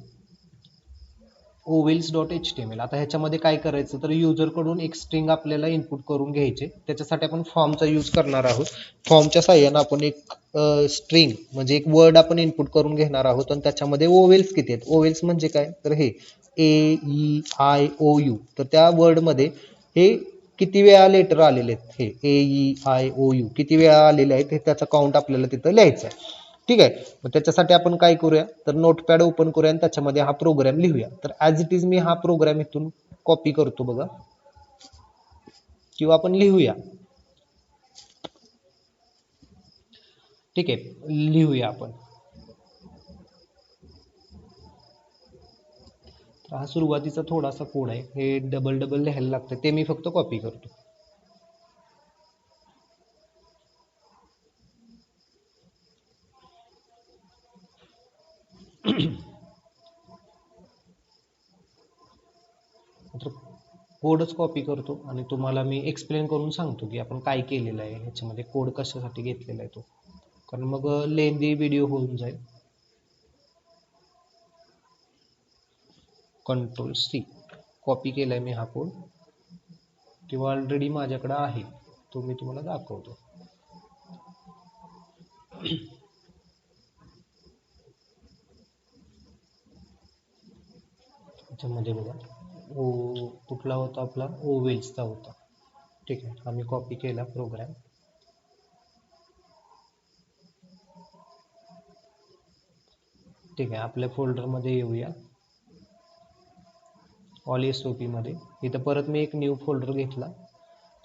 ovals.html. आता ह्याच्यामध्ये काय करायचं तर युजर कडून एक स्ट्रिंग आपल्याला इनपुट करून घ्यायचे. त्याच्यासाठी आपण फॉर्मचा यूज करणार आहोत. फॉर्मच्या साहाय्याने आपण एक स्ट्रिंग म्हणजे एक वर्ड आपण इनपुट करून घेणार आहोत आणि त्याच्यामध्ये ओवेल्स किती आहेत. ओवेल्स म्हणजे काय तर हे AEIOU. तर त्या वर्ड मध्ये हे किती वेळा लेटर आलेले आहेत, हे AEIOU किती वेळा आलेले आहेत हे त्याचा काउंट आपल्याला तिथं लिहायचं आहे. ठीक आहे. मग त्याच्यासाठी आपण काय करूया तर नोटपॅड ओपन करूया आणि त्याच्यामध्ये हा प्रोग्राम लिहूया. तर ऍज इट इज मी हा प्रोग्राम इथून कॉपी करतो बघा, किंवा आपण लिहूया. ठीक आहे, लिहूया आपण. तर हा सुरुवातीचा थोडासा कोड आहे, हे डबल डबल लिहायला लागतं, ते मी फक्त कॉपी करतो. कोडच कॉपी करतो आणि तुम्हाला मी एक्सप्लेन करून सांगतो की आपण काय केलेलं आहे ह्याच्यामध्ये, कोड कशासाठी घेतलेला आहे तो, कारण मग लेंदी व्हिडिओ होऊन जाईल. Ctrl+C कॉपी केलाय मी हा कोड, किंवा ऑलरेडी माझ्याकडे आहे तो मी तुम्हाला दाखवतो. त्याच्यामध्ये बघा कुठला होता आपला, ओवेल्सचा होता. ठीक आहे, आम्ही कॉपी केला प्रोग्राम. ठीक आहे, आपल्या फोल्डरमध्ये येऊया, ऑल SOP मध्ये. इथं परत मी एक न्यू फोल्डर घेतला,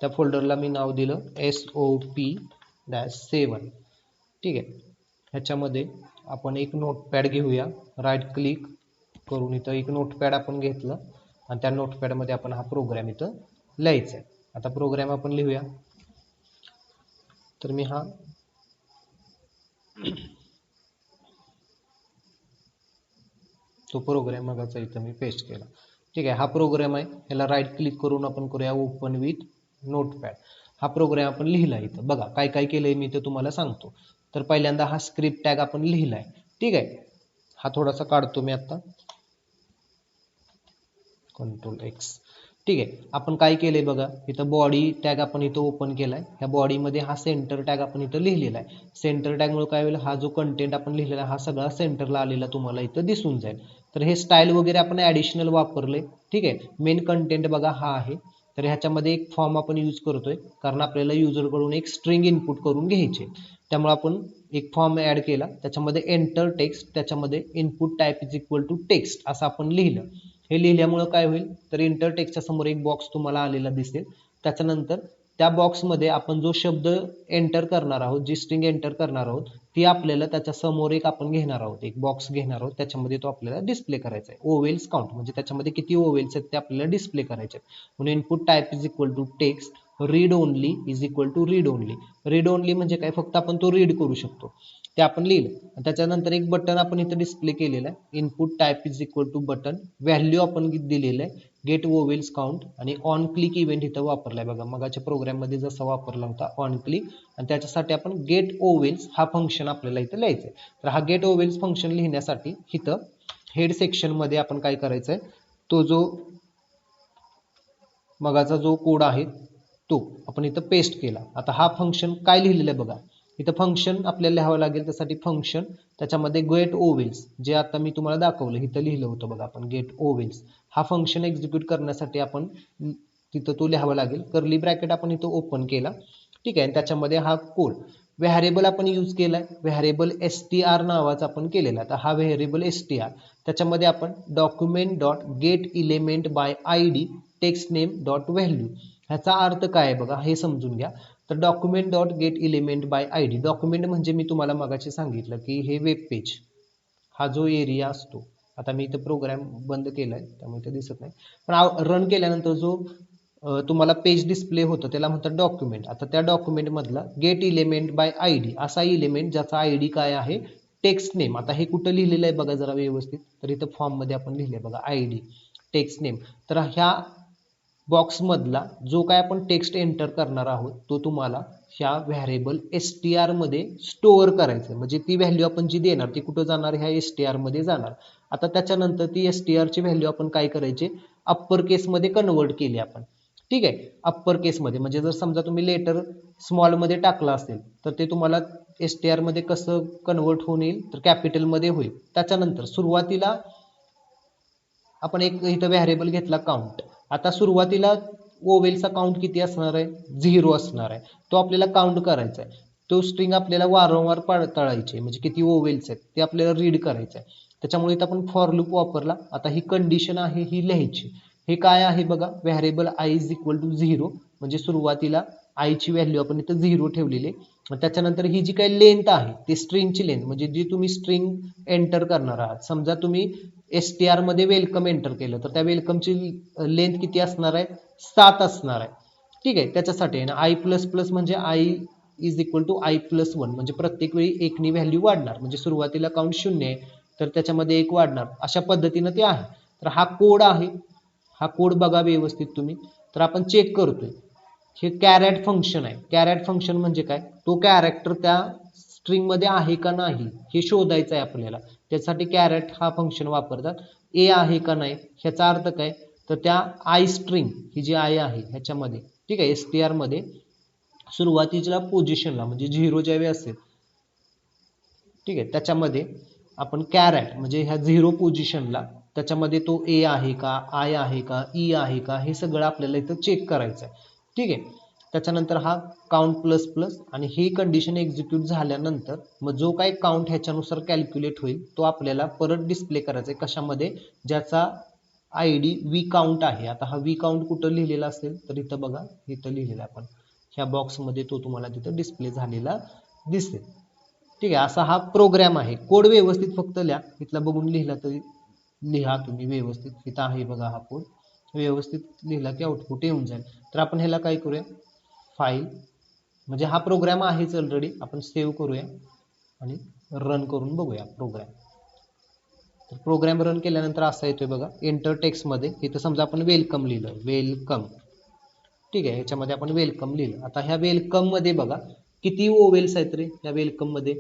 त्या फोल्डरला मी नाव दिलं SOP-7. ठीक आहे. ह्याच्यामध्ये आपण एक नोटपॅड घेऊया, राईट क्लिक करून इथं एक नोटपॅड आपण घेतलं आणि त्या नोटपॅड मध्ये आपण हा प्रोग्राम इथं लिहायचा आहे. आता प्रोग्राम आपण लिहूया. तर मी हा तो प्रोग्राम मगाचा इथं मी पेस्ट केला. ठीक आहे, हा प्रोग्राम आहे, ह्याला राईट क्लिक करून आपण करूया ओपन विथ नोटपॅड. हा प्रोग्राम आपण लिहिला इथं बघा, काय काय केलंय मी ते तुम्हाला सांगतो. तर पहिल्यांदा हा स्क्रिप्ट टॅग आपण लिहिलाय. ठीक आहे, हा थोडासा काढतो मी आता, Ctrl+X. ठीक आहे, आपण काय केलंय बघा, इथं बॉडी टॅग आपण इथं ओपन केलाय. ह्या बॉडी मध्ये हा सेंटर टॅग आपण इथं लिहिलेला आहे. सेंटर टॅग मुळे काय होईल, हा जो कंटेंट आपण लिहिलेला आहे हा सगळा सेंटरला आलेला तुम्हाला इथं दिसून जाईल. तर हे स्टाईल वगैरे आपण ऍडिशनल वापरले. ठीक आहे, मेन कंटेंट बघा हा आहे. तर ह्याच्यामध्ये एक फॉर्म आपण यूज करतोय, कारण आपल्याला युजर कडून एक स्ट्रिंग इनपुट करून घ्यायचे. त्यामुळे आपण एक फॉर्म ऍड केला, त्याच्यामध्ये एंटर टेक्स्ट, त्याच्यामध्ये input type is equal to text असं आपण लिहिलं. हे लिहिल्यामुळे काय होईल तर इंटर टेक्स्टच्या समोर एक बॉक्स तुम्हाला आलेला दिसेल. त्याच्यानंतर त्या बॉक्समध्ये आपण जो शब्द एंटर करणार आहोत, जी स्ट्रिंग एंटर करणार आहोत, ती आपल्याला त्याच्या समोर एक आपण घेणार आहोत, एक बॉक्स घेणार आहोत, त्याच्यामध्ये तो आपल्याला डिस्प्ले करायचा आहे. ओवेल्स काउंट म्हणजे त्याच्यामध्ये किती ओवेल्स आहेत ते आपल्याला डिस्प्ले करायचे आहेत. म्हणून input type is equal to text, read only is equal to read only. Read only म्हणजे काय, फक्त आपण तो रीड करू शकतो, ते आपण लिहिलं. त्याच्यानंतर एक बटन आपण इथं डिस्प्ले केलेलं आहे, input type is equal to button, value आपण दिलेलं आहे गेट ओवेल्स काउंट, आणि ऑन क्लिक इव्हेंट इथं वापरलाय बघा, मगाच्या प्रोग्राम मध्ये जसा वापरला होता ऑन क्लिक. आणि त्याच्यासाठी आपण गेट ओवेल्स हा फंक्शन आपल्याला इथं लिहायचं आहे. तर हा गेट ओवेल्स फंक्शन लिहिण्यासाठी इथं हेड सेक्शन मध्ये आपण काय करायचंय, तो जो मगाचा जो कोड आहे तो आपण इथं पेस्ट केला. आता हा फंक्शन काय लिहिलेलं आहे बघा, इथं फंक्शन आपल्याला लिहावं लागेल. त्यासाठी फंक्शन, त्याच्यामध्ये गेट ओवेल्स जे आता मी तुम्हाला दाखवलं इथं लिहिलं होतं बघा आपण, गेट ओवेल्स हा फंक्शन एक्झिक्यूट करण्यासाठी आपण तिथं तो लिहावा लागेल. कर्ली ब्रॅकेट आपण इथं ओपन केला. ठीक आहे, त्याच्यामध्ये हा कोड व्हेरिएबल आपण यूज केलाय, व्हेरिएबल str नावाचा आपण केलेला. तर हा व्हेरिएबल str, त्याच्यामध्ये आपण document dot get element by ID text name dot value, ह्याचा अर्थ काय आहे बघा हे समजून घ्या. तर document dot get element by ID, document म्हणजे मी तुम्हाला मगाशी सांगितलं की हे वेब पेज, हा जो एरिया असतो, आता मी इथं प्रोग्राम बंद केलाय त्यामुळे ते दिसत नाही, पण रन केल्यानंतर जो तुम्हाला पेज डिस्प्ले होतं त्याला म्हणतात डॉक्युमेंट. आता त्या डॉक्युमेंट मधला गेट इलेमेंट बाय ID असा इलेमेंट ज्याचा ID काय आहे टेक्स्ट नेम. आता हे कुठं लिहिलेलं आहे बघा जरा व्यवस्थित, तर इथं फॉर्म मध्ये आपण लिहिले बघा ID टेक्स्ट नेम. तर ह्या बॉक्स मधला जो काय आपण टेक्स्ट एंटर करणार आहोत तो तुम्हाला ह्या व्हेरिएबल str मध्ये स्टोअर करायचं आहे. म्हणजे ती व्हॅल्यू आपण जी देणार ती कुठं जाणार, ह्या str मध्ये जाणार. आता त्याच्यानंतर ती str ची व्हॅल्यू आपण काय करायची, अप्पर केस मध्ये कन्वर्ट केली आपण. ठीक आहे, अप्पर केस मध्ये म्हणजे जर समजा तुम्ही लेटर स्मॉल मध्ये टाकला असेल तर ते तुम्हाला str मध्ये कसं कन्वर्ट होऊन येईल, तर कॅपिटल मध्ये होईल. त्याच्यानंतर सुरुवातीला आपण एक इथं व्हेरिएबल घेतला काउंट. आता सुरुवातीला ओवेलचा काउंट किती असणार आहे, 0 असणार आहे. तो आपल्याला काउंट करायचा आहे. तो स्ट्रिंग आपल्याला वारंवार पडताळायचे, म्हणजे किती ओवेल्स आहेत ते आपल्याला रीड करायचं आहे. त्याच्यामुळे इथं आपण फॉर लूप वापरला. आता ही कंडिशन आहे ही लिहायची. हे काय आहे बघा, variable i is equal to 0, म्हणजे सुरुवातीला i ची व्हॅल्यू आपण इथं 0 ठेवलेली आहे. त्याच्यानंतर ही जी काही लेंथ आहे ती स्ट्रिंगची लेंथ, म्हणजे जी तुम्ही स्ट्रिंग एंटर करणार आहात. समजा तुम्ही str मध्ये वेलकम एंटर केलं तर त्या वेलकमची लेंथ किती असणार आहे, 7 असणार आहे. ठीक आहे, त्याच्यासाठी आहे ना i प्लस प्लस म्हणजे i is equal to i plus 1, म्हणजे प्रत्येक वेळी एकनी व्हॅल्यू वाढणार. म्हणजे सुरुवातीला काउंट 0 आहे तर त्याच्यामध्ये 1 वाढणार. अशा पद्धतीनं ते आहे. तर हा कोड आहे, हा कोड बघा व्यवस्थित तुम्ही. तर आपण चेक करतोय, हे कॅरेट फंक्शन आहे. कॅरेट फंक्शन म्हणजे काय, तो कॅरेक्टर त्या स्ट्रिंग मध्ये आहे का नाही हे शोधायचं आहे आपल्याला. त्यासाठी कॅरेट हा फंक्शन वापरतात. ए आहे का नाही ह्याचा अर्थ काय, तर त्या आय स्ट्रिंग ही जी आय आहे ह्याच्यामध्ये, ठीक आहे, str मध्ये सुरुवातीच्या पोझिशनला म्हणजे 0 ज्यावेळी असेल, ठीक आहे, त्याच्यामध्ये आपण कॅरेट म्हणजे ह्या 0 पोझिशनला त्याच्यामध्ये तो ए आहे का, आय आहे का, ई आहे का, हे सगळं आपल्याला इथं चेक करायचं आहे. ठीक आहे, त्याच्यानंतर हा काउंट प्लस प्लस, आणि ही कंडिशन एक्झिक्यूट झाल्यानंतर मग जो काही काउंट ह्याच्यानुसार कॅल्क्युलेट होईल तो आपल्याला परत डिस्प्ले करायचा आहे. कशामध्ये, ज्याचा आयडी वी काउंट आहे. आता हा वी काउंट कुठं लिहिलेला असेल तर इथं बघा, इथं लिहिलेला आपण ह्या बॉक्समध्ये तो तुम्हाला तिथं डिस्प्ले झालेला दिसेल. ठीक आहे, असा हा प्रोग्राम आहे. कोड व्यवस्थित फक्त लिहा, इथला बघून लिहिला तरी लिहा तुम्ही व्यवस्थित. इथं आहे बघा हा कोड, व्यवस्थित लिहिला की आउटपुट येऊन जाईल. तर आपण ह्याला काय करूया, फाईल, म्हणजे हा प्रोग्राम आहेच ऑलरेडी, आपण सेव्ह करूया आणि रन करून बघूया प्रोग्राम. तर प्रोग्राम रन केल्यानंतर असा येतोय बघा, एंटर टेक्स्ट मध्ये. इथं समजा आपण वेलकम लिहिलं, वेलकम. ठीक आहे, ह्याच्यामध्ये आपण वेलकम लिहिलं. आता ह्या वेलकम मध्ये बघा किती ओवेल्स आहेत रे या वेलकम मध्ये,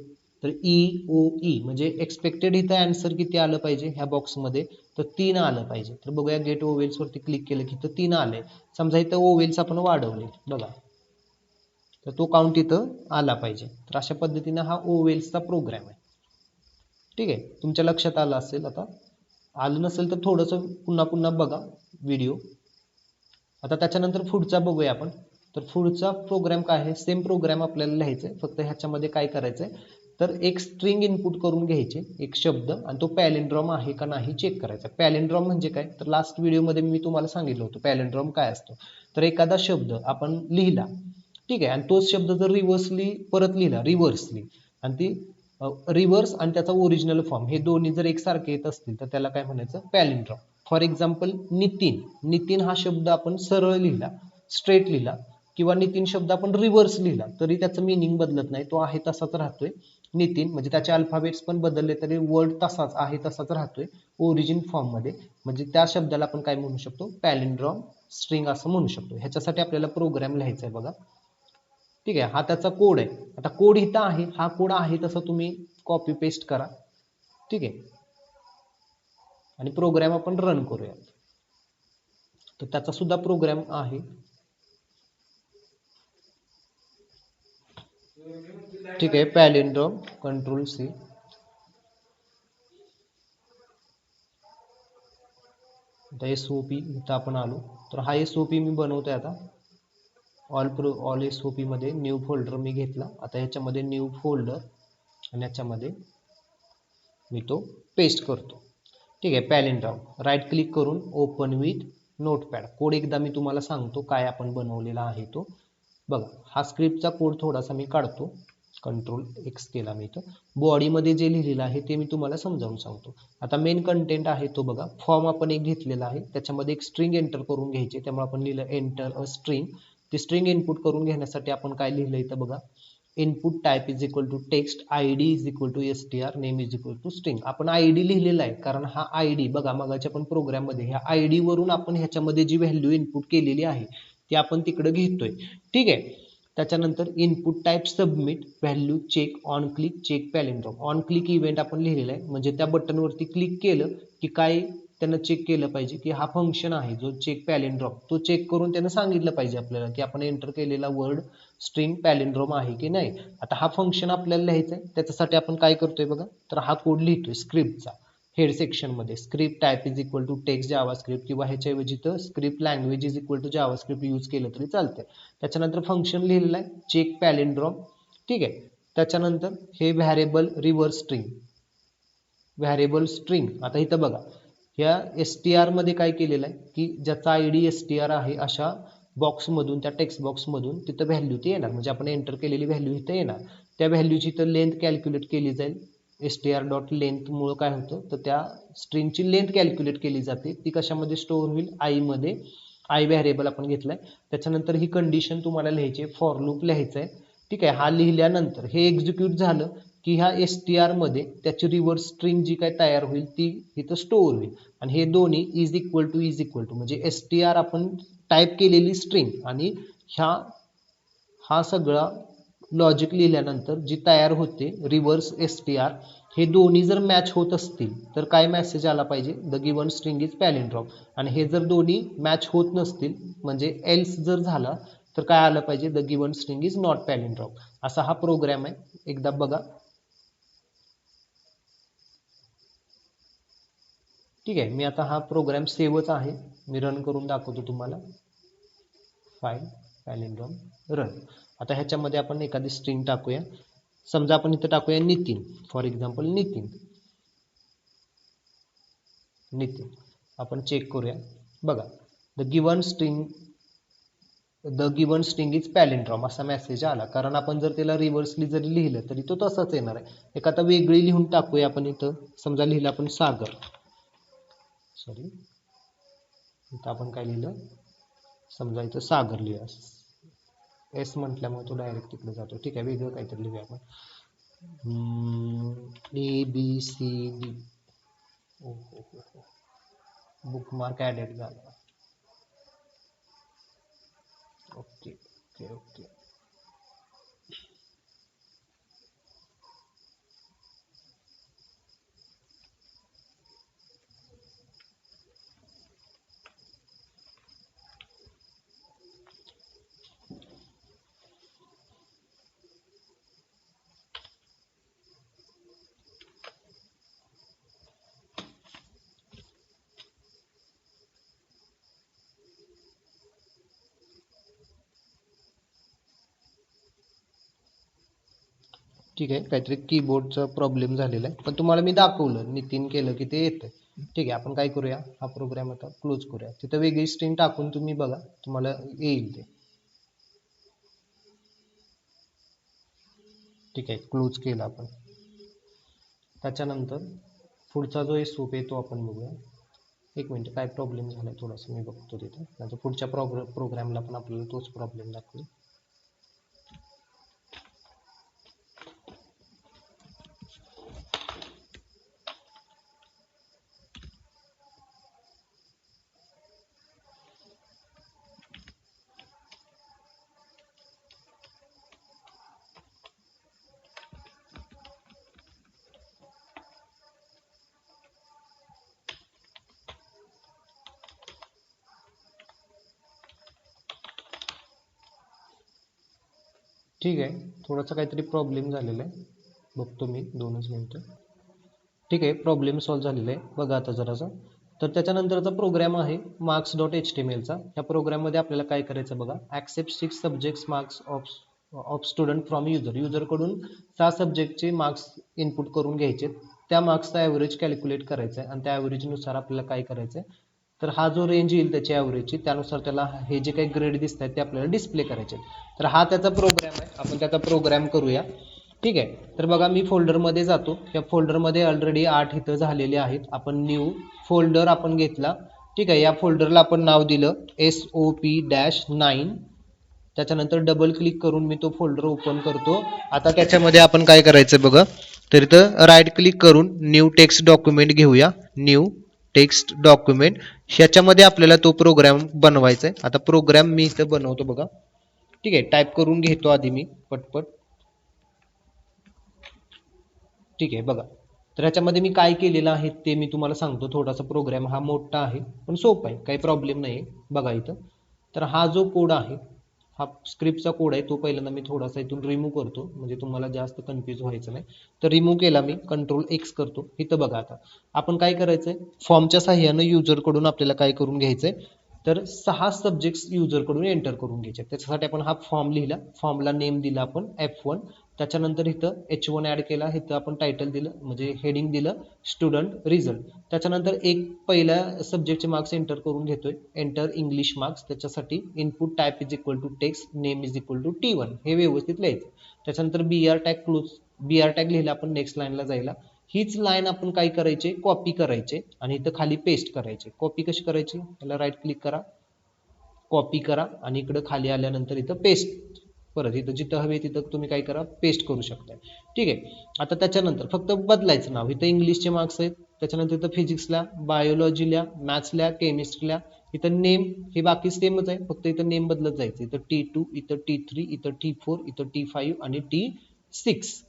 तर ई ओ ई, म्हणजे एक्सपेक्टेड इथं आन्सर किती आलं पाहिजे ह्या बॉक्स मध्ये, तर 3 आलं पाहिजे. तर बघूया, गेट ओवेल्स वरती क्लिक केलं की इथं 3 आले. समजा इथं ओवेल्स आपण वाढवले बघा, तर तो काउंट इथं आला पाहिजे. तर अशा पद्धतीने हा ओवेल्सचा प्रोग्राम आहे. ठीक आहे, तुमच्या लक्षात आलं असेल. आता आलं नसेल तर थोडंसं पुन्हा पुन्हा बघा व्हिडिओ. आता त्याच्यानंतर पुढचा बघूया आपण. तर पुढचा प्रोग्राम काय आहे, सेम प्रोग्राम आपल्याला लिहायचा आहे. फक्त ह्याच्यामध्ये काय करायचंय, तर एक स्ट्रिंग इनपुट करून घ्यायचे, एक शब्द, आणि तो पॅलिंड्रॉम आहे का नाही चेक करायचा. पॅलिंड्रॉम म्हणजे काय, तर लास्ट व्हिडिओमध्ये मी तुम्हाला सांगितलं होतं पॅलिंड्रॉम काय असतो. तर एखादा शब्द आपण लिहिला, ठीक आहे, आणि तोच शब्द जर रिव्हर्सली परत लिहिला, रिव्हर्सली, आणि ती रिव्हर्स आणि त्याचा ओरिजिनल फॉर्म हे दोन्ही जर एकसारखे येत असतील तर त्याला काय म्हणायचं, पॅलिंड्रॉम. फॉर एक्झाम्पल नितीन, नितीन हा शब्द आपण सरळ लिहिला, स्ट्रेट लिहिला, किंवा नितीन शब्द आपण रिव्हर्स लिहिला तरी त्याचं मिनिंग बदलत नाही, तो आहे तसाच राहतोय. नितीन म्हणजे त्याचे अल्फाबेट्स पण बदलले तरी वर्ड तसाच आहे तसाच राहतोय ओरिजिन फॉर्म मध्ये. म्हणजे त्या शब्दाला आपण काय म्हणू शकतो, पॅलिंड्रॉम स्ट्रिंग असं म्हणू शकतो. ह्याच्यासाठी आपल्याला प्रोग्राम लिहायचा आहे बघा. ठीक आहे, हा त्याचा कोड आहे. आता कोड इथं आहे, हा कोड आहे तसं तुम्ही कॉपी पेस्ट करा. ठीक आहे, आणि प्रोग्राम आपण रन करूया. तर त्याचा सुद्धा प्रोग्राम आहे. ठीक आहे, पॅलिंड्रॉम, कंट्रोल सी. आता SOP इथं आपण आलो. तर हा SOP मी बनवतोय आता. ऑल SOP मध्ये न्यू फोल्डर मी घेतला. आता याच्यामध्ये न्यू फोल्डर, आणि याच्यामध्ये मी तो पेस्ट करतो. ठीक आहे, पॅलिंड्रॉम, राईट क्लिक करून ओपन विथ नोटपॅड. कोड एकदा मी तुम्हाला सांगतो काय आपण बनवलेला आहे तो बघा. हा स्क्रिप्टचा कोड थोडासा मी काढतो, कंट्रोल X केला मी इथं. बॉडीमध्ये जे लिहिलेलं आहे ते मी तुम्हाला समजावून सांगतो. आता मेन कंटेंट आहे तो बघा, फॉर्म आपण एक घेतलेला आहे, त्याच्यामध्ये एक स्ट्रिंग एंटर करून घ्यायची. त्यामुळे आपण लिहिलं एंटर अ स्ट्रिंग. ती स्ट्रिंग इनपुट करून घेण्यासाठी आपण काय लिहिलं इथं बघा, input type is equal to text, ID is equal to str, name is equal to string. आपण आयडी लिहिलेला आहे कारण हा आयडी बघा मगाच्या पण प्रोग्राम मध्ये ह्या आयडी वरून आपण ह्याच्यामध्ये जी व्हॅल्यू इनपुट केलेली आहे ती आपण तिकडे घेतोय. ठीक आहे. त्याच्यानंतर input type submit, value check, on click, check palindrome. On click event आपण लिहिलेला आहे म्हणजे त्या बटनवरती क्लिक केलं की काय त्यानं चेक केलं पाहिजे की हा फंक्शन आहे जो चेक पॅलिंड्रॉम तो चेक करून त्यानं सांगितलं पाहिजे आपल्याला की आपण एंटर केलेला वर्ड स्ट्रिंग पॅलिंड्रॉम आहे की नाही. आता हा फंक्शन आपल्याला लिहायचा आहे त्याच्यासाठी आपण काय करतोय बघा तर हा कोड लिहितोय स्क्रिप्टचा हेड सेक्शन मध्ये. Script type is equal to text JavaScript किंवा ह्याच्याऐवजी तर script language is equal to JavaScript use केलं तरी चालतंय. त्याच्यानंतर फंक्शन लिहिलेलं आहे चेक पॅलिंड्रॉम. ठीक आहे. त्याच्यानंतर हे variable reverse string, variable string. आता इथं बघा या str मध्ये काय केलेलं आहे की ज्याचा आयडी str आहे अशा बॉक्समधून त्या टेक्स्ट बॉक्समधून तिथं व्हॅल्यू ती येणार म्हणजे आपण एंटर केलेली व्हॅल्यू इथं येणार. त्या व्हॅल्यूची तर लेंथ कॅल्क्युलेट केली जाईल. str डॉट लेंथ मुळे काय होतं तर त्या स्ट्रिंगची लेंथ कॅल्क्युलेट केली जाते. ती कशामध्ये स्टोअर होईल आय मध्ये. आय व्हॅरिएबल आपण घेतलाय. त्याच्यानंतर ही कंडिशन तुम्हाला लिहायची आहे, फॉर लूप लिहायचं आहे. ठीक आहे. हा लिहिल्यानंतर हे एक्झिक्यूट झालं की ह्या str मध्ये त्याची रिव्हर्स स्ट्रिंग जी काय तयार होईल ती इथं स्टोअर होईल आणि हे दोन्ही इज इक्वल टू म्हणजे str आपण टाईप केलेली स्ट्रिंग आणि हा सगळा लॉजिक लिहिल्यानंतर जी तयार होते रिव्हर्स str हे दोन्ही जर मॅच होत असतील तर काय मेसेज आला पाहिजे द गिवन स्ट्रिंग इज पॅलिंड्रॉम. आणि हे जर दोन्ही मॅच होत नसतील म्हणजे एल्स जर झाला तर काय आलं पाहिजे the given string is not palindrome. असा हा प्रोग्राम आहे. एकदा बघा. ठीक आहे. मी आता हा प्रोग्राम सेव्हच आहे. मी रन करून दाखवतो तुम्हाला. File palindrome run. आता ह्याच्यामध्ये आपण एखादी स्ट्रिंग टाकूया. समजा आपण इथं टाकूया नितीन, फॉर एक्झाम्पल नितीन. आपण चेक करूया. बघा द गिवन स्ट्रिंग इज पॅलिंड्रॉम असा मेसेज आला कारण आपण जर त्याला रिव्हर्सली जरी लिहिलं तरी तो तसाच येणार आहे. एक आता वेगळी लिहून टाकूया आपण. इथं समजा लिहिलं आपण सागर, सॉरी इथं आपण काय लिहिलं समजा इथं सागर लिहूया. एस म्हटल्यामुळे तो डायरेक्ट तिकडे जातो. ठीक आहे. वेगळं काहीतरी लिहूया आपण. ABCD. बुकमार्क ॲडेड झाला. Okay okay okay. ठीक आहे. काहीतरी कीबोर्डचा प्रॉब्लेम झालेला आहे पण तुम्हाला मी दाखवलं नितीन केलं की ते येतं. ठीक आहे. आपण काय करूया हा प्रोग्राम आता क्लोज करूया. तिथं वेगळी स्ट्रिंग टाकून तुम्ही बघा तुम्हाला येईल ते. ठीक आहे. क्लोज केला आपण. त्याच्यानंतर पुढचा जो स्कोप आहे तो आपण बघूया. एक मिनिट काय प्रॉब्लेम झालाय थोडासा मी बघतो तिथं. नंतर पुढच्या प्रोग्रामला पण आपल्याला तोच प्रॉब्लेम दाखवेल. ठीक आहे. थोडासा काहीतरी प्रॉब्लेम झालेला आहे. बघतो मी 2च मिनिटं. ठीक आहे. प्रॉब्लेम सॉल्व्ह झालेला आहे. बघा आता जरासा. तर त्याच्यानंतरचा प्रोग्राम आहे मार्क्स डॉट HTML चा. ह्या प्रोग्राममध्ये आपल्याला काय करायचं बघा. Accept 6 subjects marks of student from user. युजरकडून 6 सब्जेक्टचे मार्क्स इनपुट करून घ्यायचे. त्या मार्क्सचा ॲव्हरेज कॅल्क्युलेट करायचा आहे आणि त्या ॲव्हरेजनुसार आपल्याला काय करायचं आहे तर हा जो रेंज येईल त्याची ॲव्हरेजची त्यानुसार त्याला हे जे काही ग्रेड दिसत आहेत ते आपल्याला डिस्प्ले करायचे. तर हा त्याचा प्रोग्राम आहे. आपण त्याचा प्रोग्राम करूया. ठीक आहे. तर बघा मी फोल्डरमध्ये जातो. या फोल्डरमध्ये ऑलरेडी 8 इथं झालेले आहेत. आपण न्यू फोल्डर आपण घेतला. ठीक आहे. या फोल्डरला आपण नाव दिलं SOP-9 त्याच्यानंतर डबल क्लिक करून मी तो फोल्डर ओपन करतो. आता त्याच्यामध्ये आपण काय करायचं बघा, तर इथं राईट क्लिक करून न्यू टेक्स्ट डॉक्युमेंट घेऊया. न्यू टेक्स्ट डॉक्युमेंट, ह्याच्यामध्ये आपल्याला तो प्रोग्राम बनवायचा आहे. आता प्रोग्राम मी इथं बनवतो बघा. ठीक आहे, टाईप करून घेतो आधी मी पटपट. ठीक आहे बघा, तर ह्याच्यामध्ये मी काय केलेलं आहे ते मी तुम्हाला सांगतो. थोडासा प्रोग्राम हा मोठा आहे पण सोपा आहे, काही प्रॉब्लेम नाही आहे. बघा इथं, तर हा जो कोड आहे, हा स्क्रिप्टचा कोड आहे, तो पहिल्यांदा मी थोडासा इथून रिमूव्ह करतो म्हणजे तुम्हाला जास्त कन्फ्यूज व्हायचं नाही. तर रिमूव्ह केला मी, कंट्रोल एक्स करतो. इथं बघा, आता आपण काय करायचंय, फॉर्मच्या साह्यानं युजरकडून आपल्याला काय करून घ्यायचंय, तर 6 सब्जेक्ट्स युजरकडून एंटर करून घ्यायचे. त्याच्यासाठी आपण हा फॉर्म लिहिला, फॉर्मला नेम दिला आपण F1. त्याच्यानंतर इथं H1 ऍड केला, इथं आपण टायटल दिलं म्हणजे हेडिंग दिलं स्टुडंट रिझल्ट. त्याच्यानंतर एक पहिल्या सब्जेक्टचे मार्क्स एंटर करून घेतोय, एंटर इंग्लिश मार्क्स. त्याच्यासाठी input type is equal to text, name is equal to T1 हे व्यवस्थित लिहायचं. त्याच्यानंतर BR tag close, BR tag लिहिला आपण नेक्स्ट लाईनला जायला. हीच लाईन आपण काय करायचे, कॉपी करायचे आणि इथं खाली पेस्ट करायचे. कॉपी कशी करायची, त्याला राईट क्लिक करा, कॉपी करा आणि इकडे खाली आल्यानंतर इथं पेस्ट, परत इथं जिथं हवे तिथं तुम्ही काय करा, पेस्ट करू शकता. ठीक आहे, आता त्याच्यानंतर फक्त बदलायचं नाव. इथं इंग्लिशचे मार्क्स आहेत, त्याच्यानंतर इथं फिजिक्सला, बायोलॉजीला, मॅथ्सला, केमिस्ट्रीला, इथं नेम हे बाकी सेमच आहे, फक्त इथं नेम बदलत जायचं. इथं T2, इथं T3, इथं T4, इथं T5 आणि T6.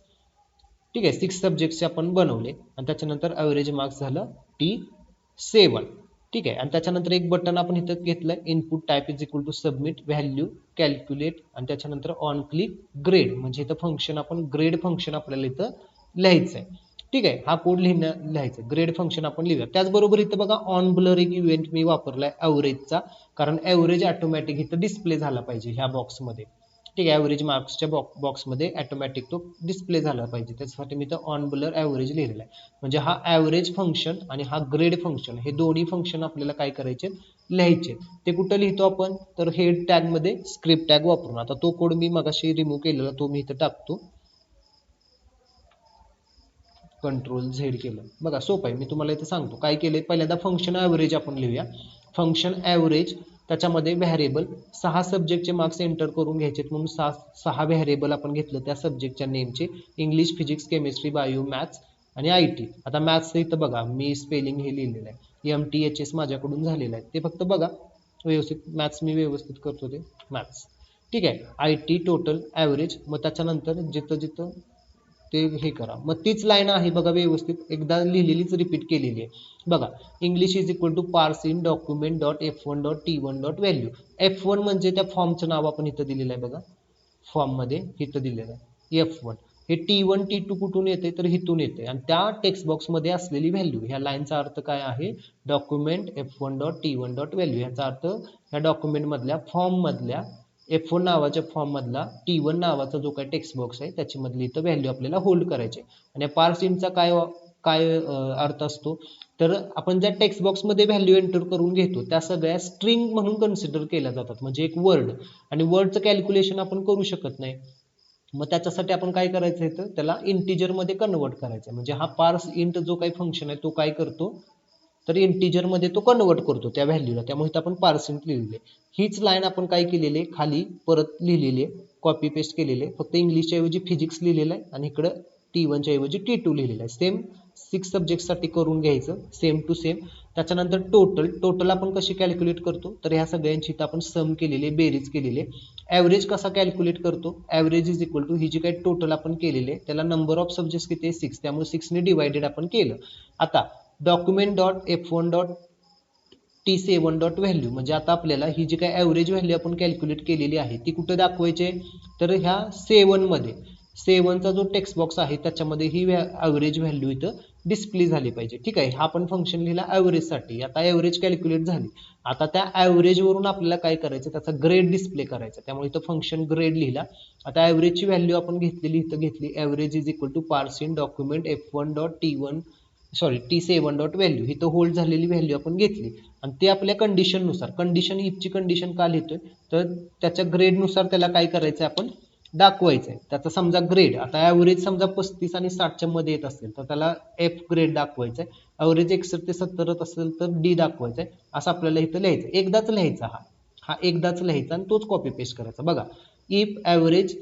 ठीक आहे, 6 सब्जेक्टचे आपण बनवले आणि त्याच्यानंतर ॲव्हरेज मार्क्स झालं T7. ठीक आहे, आणि त्याच्यानंतर एक बटन आपण इथं घेतलंय, input type is equal to submit value calculate आणि त्याच्यानंतर ऑन क्लिक ग्रेड, म्हणजे इथं फंक्शन आपण ग्रेड फंक्शन आपल्याला इथं लिहायचं आहे. ठीक आहे, हा कोड लिहायचा, ग्रेड फंक्शन आपण लिहूया. त्याचबरोबर इथं बघा ऑन ब्लर एक इव्हेंट मी वापरलाय ॲव्हरेजचा, कारण ॲव्हरेज ऑटोमॅटिक इथं डिस्प्ले झाला पाहिजे ह्या बॉक्समध्ये. ठीक आहे, ॲव्हरेज मार्क्सच्या बॉक्समध्ये ऑटोमॅटिक तो डिस्प्ले झाला पाहिजे, त्याच्यासाठी मी तर ऑन ब्लर ॲव्हरेज लिहिलेला आहे. म्हणजे हा ॲव्हरेज फंक्शन आणि हा ग्रेड फंक्शन हे दोन्ही फंक्शन आपल्याला काय करायचे, लिहायचे. ते कुठं लिहितो आपण, तर हेड टॅगमध्ये स्क्रिप्ट टॅग वापरून. आता तो कोड मी मगाशी रिमूव्ह केलेला तो मी इथं टाकतो, कंट्रोल झेड केलं. बघा सोपं आहे, मी तुम्हाला इथे सांगतो काय केलंय. पहिल्यांदा फंक्शन ॲव्हरेज आपण लिहूया. फंक्शन ॲव्हरेज, त्याच्यामध्ये व्हॅरिएबल 6 सब्जेक्टचे मार्क्स एंटर करून घ्यायचे म्हणून 6 व्हॅरिएबल आपण घेतलं त्या सब्जेक्टच्या नेमचे, English, physics, chemistry, bio, maths आणि IT. आता मॅथ्स इथं बघा मी स्पेलिंग हे लिहिलेलं आहे, MTHS माझ्याकडून झालेलं आहे, ते फक्त बघा व्यवस्थित. मॅथ्स मी व्यवस्थित करतो ते मॅथ्स. ठीक आहे, IT टोटल ॲव्हरेज, मग त्याच्यानंतर जिथं जिथं ते हे करा. मग तीच लाईन आहे बघा व्यवस्थित, एकदा लिहिलेलीच रिपीट केलेली आहे बघा. इंग्लिश इज इक्वल टू पार्स in document dot F1 dot T1 dot value. F1 म्हणजे त्या फॉर्मचं नाव आपण इथं दिलेलं आहे बघा, फॉर्ममध्ये इथं दिलेलं आहे F1. हे T1 T2 कुठून येते, तर इथून येते आणि त्या टेक्स्ट बॉक्समध्ये असलेली व्हॅल्यू. ह्या लाईनचा अर्थ काय आहे, document F1 dot T1 dot value. ह्याचा अर्थ ह्या डॉक्युमेंट मधल्या फॉर्म मधल्या F1 नावाच्या फॉर्म मधला T1 नावाचा जो काही टेक्स्ट बॉक्स आहे त्याची मधली इथं व्हॅल्यू आपल्याला होल्ड करायची. आणि पार्स इनचा काय काय अर्थ असतो, तर आपण ज्या टेक्स्ट बॉक्समध्ये व्हॅल्यू एंटर करून घेतो त्या सगळ्या स्ट्रिंग म्हणून कन्सिडर केल्या जातात, म्हणजे एक वर्ड, आणि वर्डचं कॅल्क्युलेशन आपण करू शकत नाही. मग त्याच्यासाठी आपण काय करायचं आहे, तर त्याला इंटिजर मध्ये कन्वर्ट करायचं. म्हणजे हा पार्स इंट जो काही फंक्शन आहे तो काय करतो, तर इंटिजर मध्ये तो कन्वर्ट करतो त्या व्हॅल्यूला, त्यामुळे इथं आपण पार्स इंट लिहिलेले. हीच लाईन आपण काय केलेली आहे, खाली परत लिहिलेली आहे, कॉपी पेस्ट केलेली आहे. फक्त इंग्लिशच्या ऐवजी फिजिक्स लिहिलेलं आहे आणि इकडं T1 च्या ऐवजी T2 लिहिलेलं आहे. सेम 6 सब्जेक्टसाठी करून घ्यायचं, सेम टू सेम. त्याच्यानंतर टोटल आपण कशी कॅल्क्युलेट करतो, तर ह्या सगळ्यांची इथं आपण सम केलेली आहे, बेरीज केलेली आहे. ॲव्हरेज कसा कॅल्क्युलेट करतो, ॲव्हरेज इज इक्वल टू ही जी काही टोटल आपण केलेली आहे त्याला नंबर ऑफ सब्जेक्ट्स किती आहे 6, त्यामुळे 6 ने डिवायडेड आपण केलं. आता document dot F1 dot T7 dot value, म्हणजे आता आपल्याला ही जी काही ॲव्हरेज व्हॅल्यू आपण कॅल्क्युलेट केलेली आहे ती कुठे दाखवायची, तर ह्या 7 मध्ये, 7 चा जो टेक्स्ट बॉक्स आहे त्याच्यामध्ये ही ॲव्हरेज व्हॅल्यू इथं डिस्प्ले झाली पाहिजे. ठीक आहे, हा आपण फंक्शन लिहिला ॲव्हरेजसाठी. आता ॲव्हरेज कॅल्क्युलेट झाली, आता त्या ॲव्हरेज वरून आपल्याला काय करायचं, त्याचा ग्रेड डिस्प्ले करायचा, त्यामुळे इथं फंक्शन ग्रेड लिहिला. आता ॲव्हरेजची व्हॅल्यू आपण घेतलेली इथं घेतली, ॲव्हरेज इज इक्वल टू पार्स in document F1 dot T7 dot value, इथं होल्ड झालेली व्हॅल्यू आपण घेतली आणि ते आपल्या कंडिशननुसार, कंडिशन इफची कंडिशन का लिहितोय, तर त्याच्या ग्रेडनुसार त्याला काय करायचं आपण दाखवायचं आहे. त्याचा समजा ग्रेड, आता ॲव्हरेज समजा 35 आणि 60च्या मध्ये येत असेल तर त्याला F ग्रेड दाखवायचं आहे. ॲव्हरेज 61 ते 70 असेल तर D दाखवायचं आहे. असं आपल्याला इथं लिहायचं, एकदाच लिहायचा हा हा एकदाच लिहायचा आणि तोच कॉपी पेस्ट करायचा. बघा, if average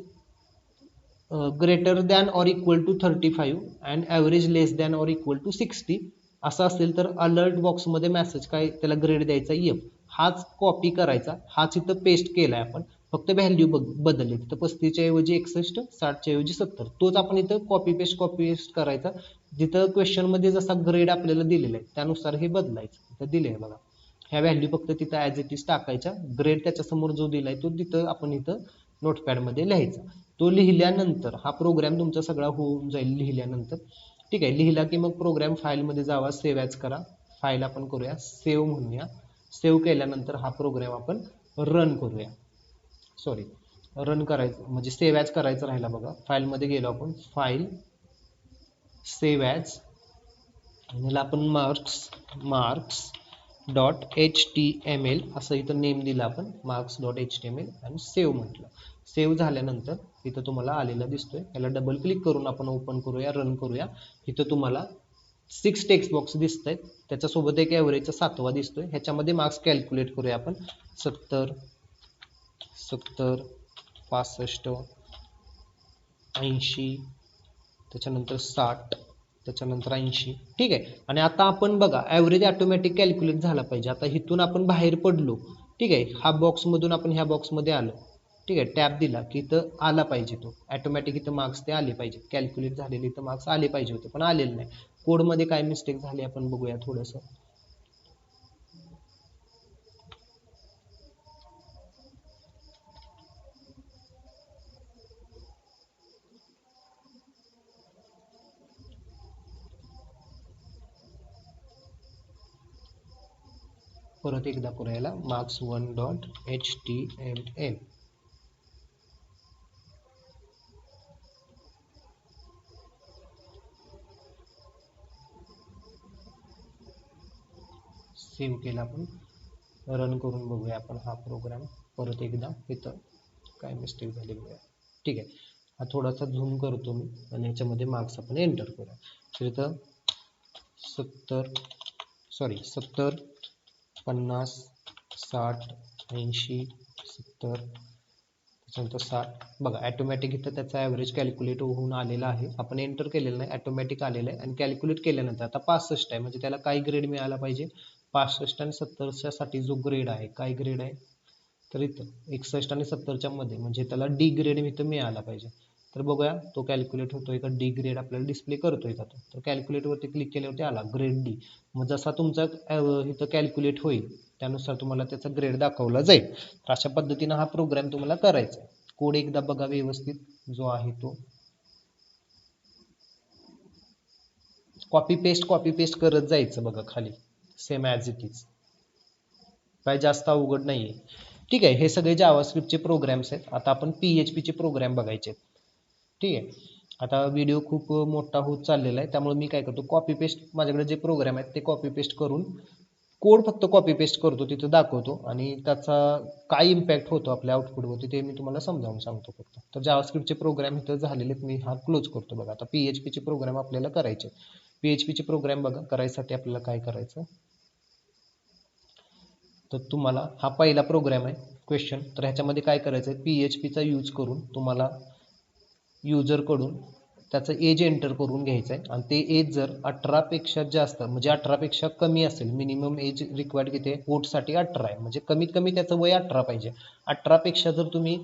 greater than or equal to 35 and average less than or equal to 60 असं असेल तर अलर्ट बॉक्समध्ये मेसेज काय त्याला ग्रेड द्यायचा एफ. हाच कॉपी करायचा, हाच इथं पेस्ट केलाय आपण, फक्त व्हॅल्यू बदलली. तिथं 35च्या ऐवजी 61, 60च्या ऐवजी 70. तोच आपण इथं कॉपी पेस्ट करायचा. जिथं क्वेश्चन मध्ये जसा ग्रेड आपल्याला दिलेला आहे त्यानुसार हे बदलायचं. इथं दिलंय बघा, ह्या व्हॅल्यू फक्त तिथं ॲज इट इज टाकायच्या. ग्रेड त्याच्यासमोर जो दिलाय तो तिथं आपण इथं नोटपॅड मध्ये लिहायचा. तो लिहिल्यानंतर हा प्रोग्राम तुमचा सगळा होऊन जाईल लिहिल्यानंतर. ठीक आहे, लिहिला की मग प्रोग्राम फाईलमध्ये जावा, सेव्ह ॲज करा. फाईल आपण करूया सेव्ह म्हणूया. सेव्ह केल्यानंतर हा प्रोग्राम आपण रन करूया. सॉरी, रन करायचं म्हणजे सेव्ह ॲज करायचं राहिला बघा. फाईलमध्ये गेलो आपण, फाईल, सेव्ह ॲज, याला आपण मार्क्स .html असं इथं नेम दिला आपण, marks.html, आणि सेव्ह म्हटलं. सेव्ह झाल्यानंतर इथं तुम्हाला आलेला दिसतोय. याला डबल क्लिक करून आपण ओपन करूया, रन करूया. इथं तुम्हाला 6 टेक्स्ट बॉक्स दिसत आहेत. त्याच्यासोबत एक ॲव्हरेजचा 7वा दिसतोय. ह्याच्यामध्ये मार्क्स कॅल्क्युलेट करूया आपण. 70, 65, 80, त्याच्यानंतर 60, त्याच्यानंतर 80. ठीक आहे, आणि आता आपण बघा ॲव्हरेज ऑटोमॅटिक कॅल्क्युलेट झाला पाहिजे. आता इथून आपण बाहेर पडलो, ठीक आहे, हा बॉक्समधून आपण ह्या बॉक्समध्ये आलो, ठीक आहे, टॅब दिला की इथं आला पाहिजे तो ऑटोमॅटिक. इथं मार्क्स ते आले पाहिजे, कॅल्क्युलेट झालेले इथं मार्क्स आले पाहिजे होते, पण आलेले नाही. कोडमध्ये काय मिस्टेक झाली आपण बघूया थोडंसं. परत एकदा करूया, marks1.html. सेव्ह केला आपण, रन करून बघूया आपण हा प्रोग्राम परत एकदा. इथं काय मिस्टेक झाली बघूया. ठीक आहे, हा थोडासा झूम करतो मी आणि ह्याच्यामध्ये मार्क्स आपण एंटर करूया. तर इथं 70, 50, 60, 80, 70, त्याच्यानंतर 60. बघा ऑटोमॅटिक इथं त्याचा ॲव्हरेज कॅल्क्युलेट होऊन आलेला आहे. आपण एंटर केलेलं नाही, ऑटोमॅटिक आलेलं आहे. आणि कॅल्क्युलेट केल्यानंतर आता 65 आहे, म्हणजे त्याला काय ग्रेड मिळाला पाहिजे. 65 आणि 70च्या साठी जो ग्रेड आहे, काय ग्रेड आहे, तर इथं 61 आणि 70च्या मध्ये, म्हणजे त्याला डी ग्रेड इथं मिळाला पाहिजे. तर बघूया तो कॅल्क्युलेट होतोय का, डी ग्रेड आपल्याला डिस्प्ले करतोय का तो. तर कॅल्क्युलेटवरती क्लिक केल्यावरती आला ग्रेड डी. मग जसा तुमचा इथं कॅल्क्युलेट होईल त्यानुसार तुम्हाला त्याचा ग्रेड दाखवला जाईल. तर अशा पद्धतीनं हा प्रोग्राम तुम्हाला करायचा आहे. कोड एकदा बघा व्यवस्थित जो आहे तो. कॉपी पेस्ट करत जायचं बघा खाली, सेम ॲज इट इज, काय जास्त अवघड नाहीये. ठीक आहे, हे सगळे जावास्क्रिप्टचे प्रोग्राम्स आहेत. आता आपण PHP चे प्रोग्राम बघायचे आहेत. ठीक आहे, आता व्हिडिओ खूप मोठा होत चाललेला आहे, त्यामुळे मी काय करतो, कॉपी पेस्ट, माझ्याकडे जे प्रोग्राम आहेत ते कॉपी पेस्ट करून कोड फक्त कॉपी पेस्ट करतो, तिथं दाखवतो, आणि त्याचा काय इम्पॅक्ट होतो आपल्या आउटपुटवरती ते मी तुम्हाला समजावून सांगतो फक्त. तर जावास्क्रिप्टचे प्रोग्राम इथं झालेले, मी हा क्लोज करतो. बघा, आता PHP चे प्रोग्राम आपल्याला करायचे. PHP चे प्रोग्राम बघा, करायसाठी आपल्याला काय करायचं, तर तुम्हाला हा पहिला प्रोग्राम आहे क्वेश्चन. तर ह्याच्यामध्ये काय करायचं आहे, PHP चा यूज करून तुम्हाला युजरकडून त्याचं एज एंटर करून घ्यायचं आहे. आणि ते एज जर 18 पेक्षा जास्त, म्हणजे 18 पेक्षा कमी असेल, मिनिमम एज रिक्वायर्ड किती आहे, वोटसाठी 18 आहे, म्हणजे कमीत कमी त्याचं वय 18 पाहिजे. 18 पेक्षा जर तुम्ही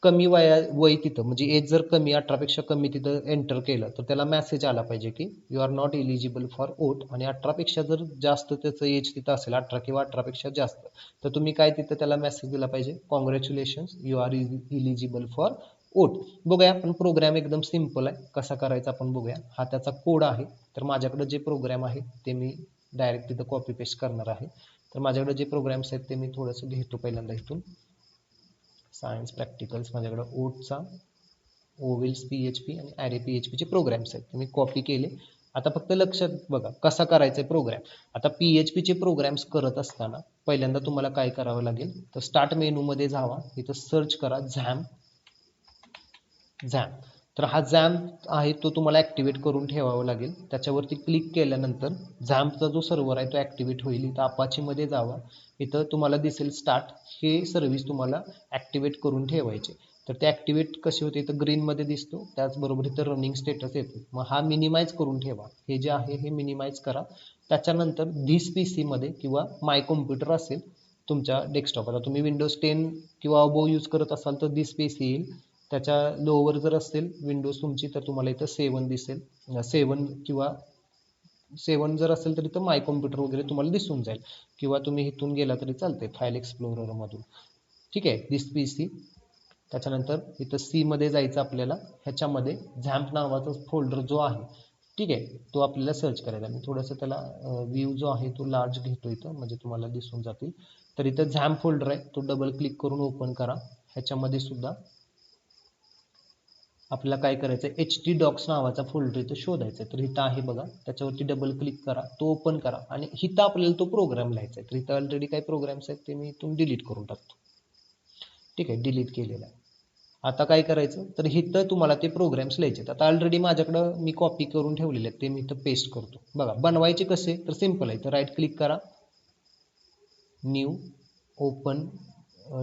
कमी वय तिथं, म्हणजे एज जर कमी 18 पेक्षा कमी तिथं एंटर केलं तर त्याला मेसेज आला पाहिजे की you are not eligible for vote. आणि 18 पेक्षा जर जास्त त्याचं एज तिथं असेल, 18 किंवा 18 पेक्षा जास्त, तर तुम्ही काय तिथं त्याला मेसेज दिला पाहिजे, congratulations, you are eligible for vote. बघूया आपण, प्रोग्राम एकदम सिम्पल आहे, कसा करायचा आपण बघूया. हा त्याचा कोड आहे. तर माझ्याकडे जे प्रोग्राम आहे ते मी डायरेक्ट तिथं कॉपी पेस्ट करणार आहे. तर माझ्याकडे जे प्रोग्राम्स आहेत ते मी थोडंसं घेतो पहिल्यांदा इथून. सायन्स प्रॅक्टिकल्स, माझ्याकडे ओटचा, ओविल्स PHP आणि ॲरे PHP चे प्रोग्राम्स आहेत, मी कॉपी केले. आता फक्त लक्षात बघा कसा करायचा आहे प्रोग्राम. आता PHP चे प्रोग्राम्स करत असताना पहिल्यांदा तुम्हाला काय करावं लागेल, तर स्टार्ट मेनूमध्ये जावा, इथं सर्च करा झॅम. तर हा झॅम्प आहे तो तुम्हाला ॲक्टिवेट करून ठेवावा लागेल. त्याच्यावरती क्लिक केल्यानंतर झॅम्पचा जो सर्व्हर आहे तो ॲक्टिवेट होईल. इथं अपाचीमध्ये जावा, इथं तुम्हाला दिसेल स्टार्ट, हे सर्व्हिस तुम्हाला ॲक्टिवेट करून ठेवायचे. तर ते ॲक्टिवेट कसे होते, इथं ग्रीनमध्ये दिसतो, त्याचबरोबर इथं रनिंग स्टेटस येतो. मग हा मिनिमाइज करून ठेवा, हे जे आहे हे मिनिमाइज करा. त्याच्यानंतर धिस पी सीमध्ये किंवा माय कॉम्प्युटर असेल तुमच्या डेस्कटॉप, आता तुम्ही विंडोज 10 किंवा अबोव यूज करत असाल तर धिस पी सी येईल. त्याच्या लोवर जर असेल विंडोज तुमची तर तुम्हाला इथं 7 दिसेल, 7 किंवा 7 जर असेल तर इथं माय कॉम्प्युटर वगैरे तुम्हाला दिसून जाईल, किंवा तुम्ही इथून गेला तरी चालते फाईल एक्सप्लोररमधून. ठीक आहे, दिस पी सी. त्याच्यानंतर इथं सी मध्ये जायचं आपल्याला. ह्याच्यामध्ये झॅम्प नावाचा फोल्डर जो आहे, ठीक आहे, तो आपल्याला सर्च करायचा. मी थोडंसं त्याला व्ह्यू जो आहे तो लार्ज घेतो इथं, म्हणजे तुम्हाला दिसून जातील. तर इथं झॅम्प फोल्डर आहे, तो डबल क्लिक करून ओपन करा. ह्याच्यामध्ये सुद्धा आपल्याला काय करायचं आहे, HD डॉक्स नावाचा फोल्डर इथं शोधायचा आहे. तर इथं आहे बघा, त्याच्यावरती डबल क्लिक करा, तो ओपन करा आणि इथं आपल्याला तो प्रोग्राम लिहायचा आहे. तर इथं ऑलरेडी काही प्रोग्राम्स आहेत ते मी इथून डिलीट करून टाकतो. ठीक आहे, डिलीट केलेला आहे. आता काय करायचं, तर इथं तुम्हाला ते प्रोग्राम्स लिहायचे आहेत. आता ऑलरेडी माझ्याकडं मी कॉपी करून ठेवलेले आहेत, ते मी इथं पेस्ट करतो. बघा बनवायचे कसे, तर सिम्पल आहे. तर राईट क्लिक करा, new, open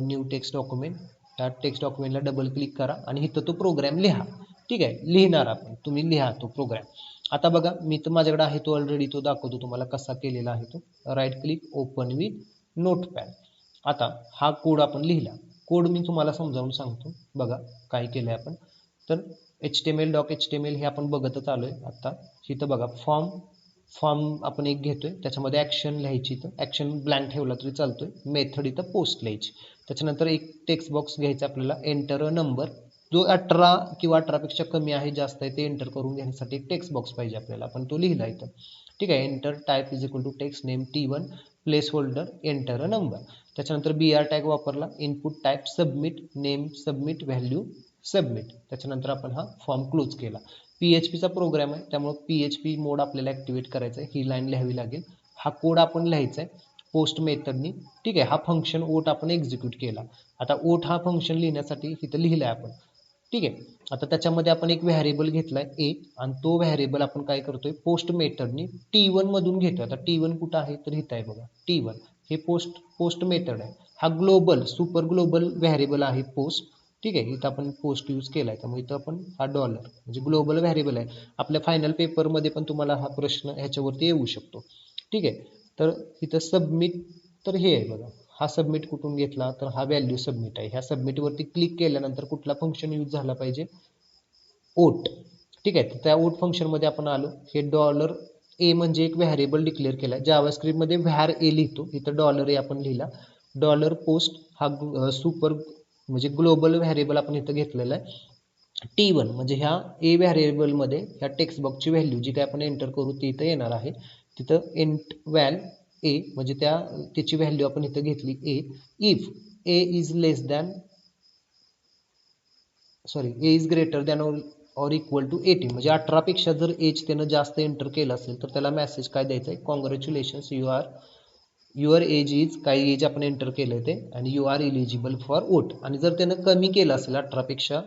new text document. त्या टेक्स्ट डॉक्युमेंटला डबल क्लिक करा आणि इथं तो प्रोग्राम लिहा. ठीक आहे, लिहिणार आपण, तुम्ही लिहा तो प्रोग्राम. आता बघा मी तर माझ्याकडे आहे तो ऑलरेडी, तो दाखवतो तुम्हाला कसा केलेला आहे तो. Right click, open with Notepad. आता हा कोड आपण लिहिला, कोड मी तुम्हाला समजावून सांगतो. बघा काय केलंय आपण, तर HTML डॉक HTML हे आपण बघतच आलोय आता. इथं बघा फॉर्म आपण एक घेतोय, त्याच्यामध्ये ॲक्शन लिहायची, तर ॲक्शन ब्लँक ठेवला तरी चालतोय. मेथड इथं पोस्ट लिहायची. त्याच्यानंतर एक टेक्स्ट बॉक्स घ्यायचा आपल्याला, एंटर अ नंबर. जो 18 किंवा 18पेक्षा कमी आहे जास्त आहे ते एंटर करून घेण्यासाठी एक टेक्स्ट बॉक्स पाहिजे आपल्याला, आपण तो लिहिला इथं. ठीक आहे, enter type is equal to text name T1 placeholder enter a number. त्याच्यानंतर BR टॅग वापरला, input type submit, name submit, value submit. त्याच्यानंतर आपण हा फॉर्म क्लोज केला. PHPचा प्रोग्राम आहे त्यामुळे PHP मोड आपल्याला ॲक्टिवेट करायचा आहे, ही लाईन लिहावी लागेल. हा कोड आपण लिहायचा आहे पोस्ट मेथडनी. ठीक आहे, हा फंक्शन ओट आपण एक्झिक्यूट केला. आता ओट हा फंक्शन लिहिण्यासाठी इथं लिहिलाय आपण. ठीक आहे, आता त्याच्यामध्ये आपण एक व्हॅरिएबल घेतलाय ए, आणि तो व्हॅरिएबल आपण काय करतोय, पोस्ट मेथडनी T1 मधून घेतोय. आता T1 कुठं आहे, तर इथं आहे बघा T1, हे पोस्ट मेथड आहे. हा ग्लोबल सुपर ग्लोबल व्हॅरिएबल आहे पोस्ट. ठीक आहे, इथं आपण पोस्ट यूज केलाय त्यामुळे इथं आपण हा डॉलर म्हणजे ग्लोबल व्हॅरिएबल आहे. आपल्या फायनल पेपरमध्ये पण तुम्हाला हा प्रश्न ह्याच्यावरती येऊ शकतो. ठीक आहे, तर इथं सबमिट, तर हे आहे बघा, हा सबमिट कुठून घेतला, तर हा व्हॅल्यू सबमिट आहे. ह्या सबमिटवरती क्लिक केल्यानंतर कुठला फंक्शन यूज झाला पाहिजे, ओट. ठीक आहे, तर त्या ओट फंक्शनमध्ये आपण आलो. हे डॉलर ए म्हणजे एक व्हॅरिएबल डिक्लेअर केला. जावास्क्रिप्टमध्ये व्हॅर ए लिहितो, इथं डॉलर ए आपण लिहिला. डॉलर पोस्ट हा सुपर म्हणजे ग्लोबल व्हॅरिएबल आपण इथं घेतलेला आहे. T1 म्हणजे ह्या ए व्हॅरिएबलमध्ये ह्या टेक्स्ट बॉक्सची व्हॅल्यू जी काय आपण एंटर करू ती इथं येणार आहे. तिथं एंट व्हॅल ए म्हणजे त्याची व्हॅल्यू आपण इथं घेतली A. If A is less than A is greater than or equal to 18 म्हणजे 18पेक्षा जर एज त्यानं जास्त एंटर केलं असेल तर त्याला मेसेज काय द्यायचा आहे, कॉंग्रॅच्युलेशन्स युअर एज इज, काही एज आपण एंटर केलं ते, आणि you are eligible for vote. आणि जर त्यानं कमी केलं असेल, 18पेक्षा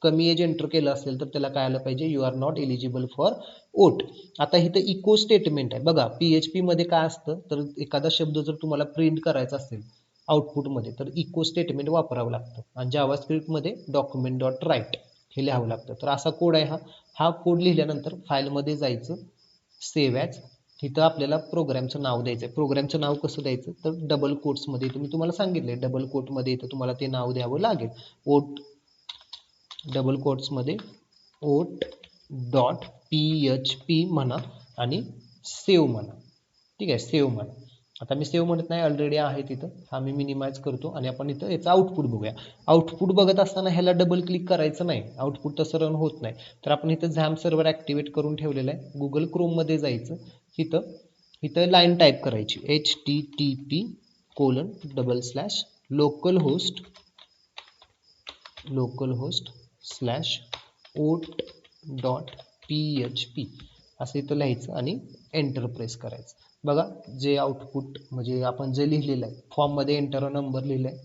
कमी एज एंटर केलं असेल तर त्याला काय आलं पाहिजे, you are not eligible for vote. आता इथं इको स्टेटमेंट आहे बघा. PHP मध्ये काय असतं, तर एखादा शब्द जर तुम्हाला प्रिंट करायचा असेल आउटपुटमध्ये तर इको स्टेटमेंट वापरावं लागतं, आणि जावास्क्रिप्टमध्ये डॉक्युमेंट डॉट राईट हे लिहावं लागतं. तर असा कोड आहे हा कोड लिहिल्यानंतर फाईलमध्ये जायचं, सेव्ह ॲज. इथं आपल्याला प्रोग्रामचं नाव द्यायचं आहे. प्रोग्रामचं नाव कसं द्यायचं, तर डबल कोट्समध्ये तुम्हाला सांगितलंय, डबल कोटमध्ये इथं तुम्हाला ते नाव द्यावं लागेल. ओट डबल कोट्समध्ये ओट डॉट PHP म्हणा आणि सेव्ह म्हणा. ठीक आहे, सेव्ह म्हणा. आता मी सेव्ह म्हणत नाही, ऑलरेडी आहे तिथं. हा मी मिनिमाइज करतो आणि आपण इथं याचं आउटपुट बघूया. आउटपुट बघत असताना ह्याला डबल क्लिक करायचं नाही, आउटपुट तसं रन होत नाही. तर आपण इथं झॅम्प सर्व्हर ॲक्टिवेट करून ठेवलेलं आहे. गुगल क्रोममध्ये जायचं, इथं लाईन टाईप करायची, http:// localhost/oat.php असं इथं लिहायचं आणि एंटर प्रेस करायचं. बघा जे आउटपुट म्हणजे आपण जे लिहिलेलं आहे फॉर्ममध्ये एंटर नंबर लिहिलाय,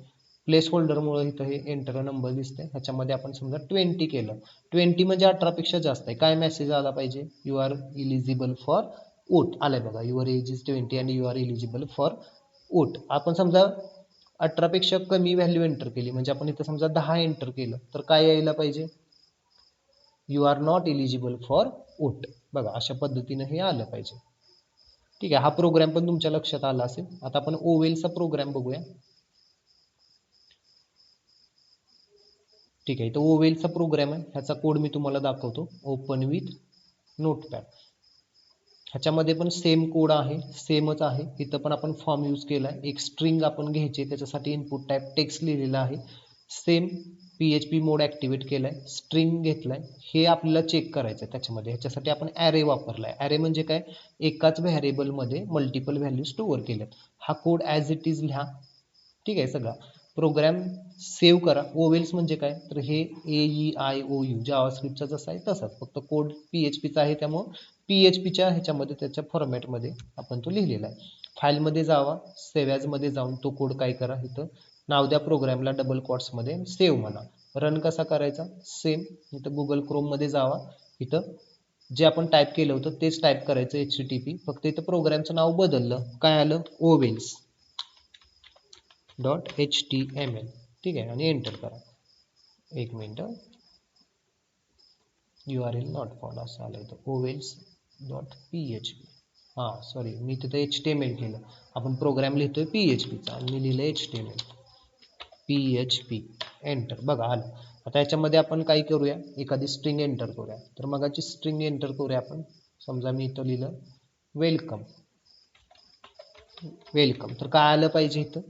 प्लेस होल्डरमुळे इथं हे एंटर नंबर दिसतंय. ह्याच्यामध्ये आपण समजा 20 केलं. 20 म्हणजे 18 पेक्षा जास्त आहे. काय मेसेज आला पाहिजे? You are eligible for vote आलाय बघा. Your age is 20 and you are eligible for vote. आपण समजा 18 पेक्षा कमी व्हॅल्यू एंटर केली, म्हणजे आपण इथं समजा 10 एंटर केलं, तर काय यायला पाहिजे? You are not eligible for vote. बघा अशा पद्धतीने हे आलं पाहिजे. ठीक आहे, हा प्रोग्राम पण तुमच्या लक्षात आला असेल. आता आपण ओवेलचा प्रोग्राम बघूया. ठीक आहे, तो ओवेलचा प्रोग्राम आहे. ह्याचा कोड मी तुम्हाला दाखवतो. Open with notepad. ह्याच्यामध्ये पण सेम कोड आहे, सेमच आहे. इथं पण आपण फॉर्म यूज केलाय. एक स्ट्रिंग आपण घ्यायची, त्याच्यासाठी इनपुट टाईप टेक्स्ट लिहिलेला आहे. सेम PHP मोड ऍक्टिव्हेट केलाय, स्ट्रिंग घेतलाय. हे आपल्याला चेक करायचं त्याच्यामध्ये. ह्याच्यासाठी आपण ॲरे वापरलाय. ॲरे म्हणजे काय? एकाच व्हेरिएबलमध्ये मल्टिपल व्हॅल्यू स्टोअर केल्यात. हा कोड ॲज इट इज लिहा. ठीक आहे, सगळा प्रोग्राम सेव्ह करा. ओवेल्स म्हणजे काय? तर हे AEIOU जावास्क्रिप्टचा जसा आहे तसाच, फक्त कोड PHPचा आहे, त्यामुळं PHPच्या ह्याच्यामध्ये त्याच्या फॉर्मॅटमध्ये आपण तो लिहिलेला आहे. फाईलमध्ये जावा, सेव्ह ॲजमध्ये जाऊन तो कोड काय करा, इथं नाव द्या प्रोग्रामला डबल क्वॉट्समध्ये, सेव्ह म्हणा. रन कसा करायचा? सेम इथं गुगल क्रोममध्ये जावा. इथं जे आपण टाईप केलं होतं तेच टाईप करायचं HTTP. फक्त इथं प्रोग्रामचं नाव बदललं. काय आलं? Vowels .html. ठीक आहे, आणि एंटर करा. एक मिनिट, URL नॉट फाउंड असं आलं इथं. ovels.php. हां सॉरी, मी तिथं HTML केलं. आपण प्रोग्राम लिहितोय PHPचा आणि मी लिहिलं HTML. PHP enter. बघा आलं. आता याच्यामध्ये आपण काय करूया? एखादी स्ट्रिंग एंटर करूया. तर मगाची स्ट्रिंग एंटर करूया आपण. समजा मी इथं लिहिलं वेलकम. वेलकम. तर काय आलं पाहिजे इथं?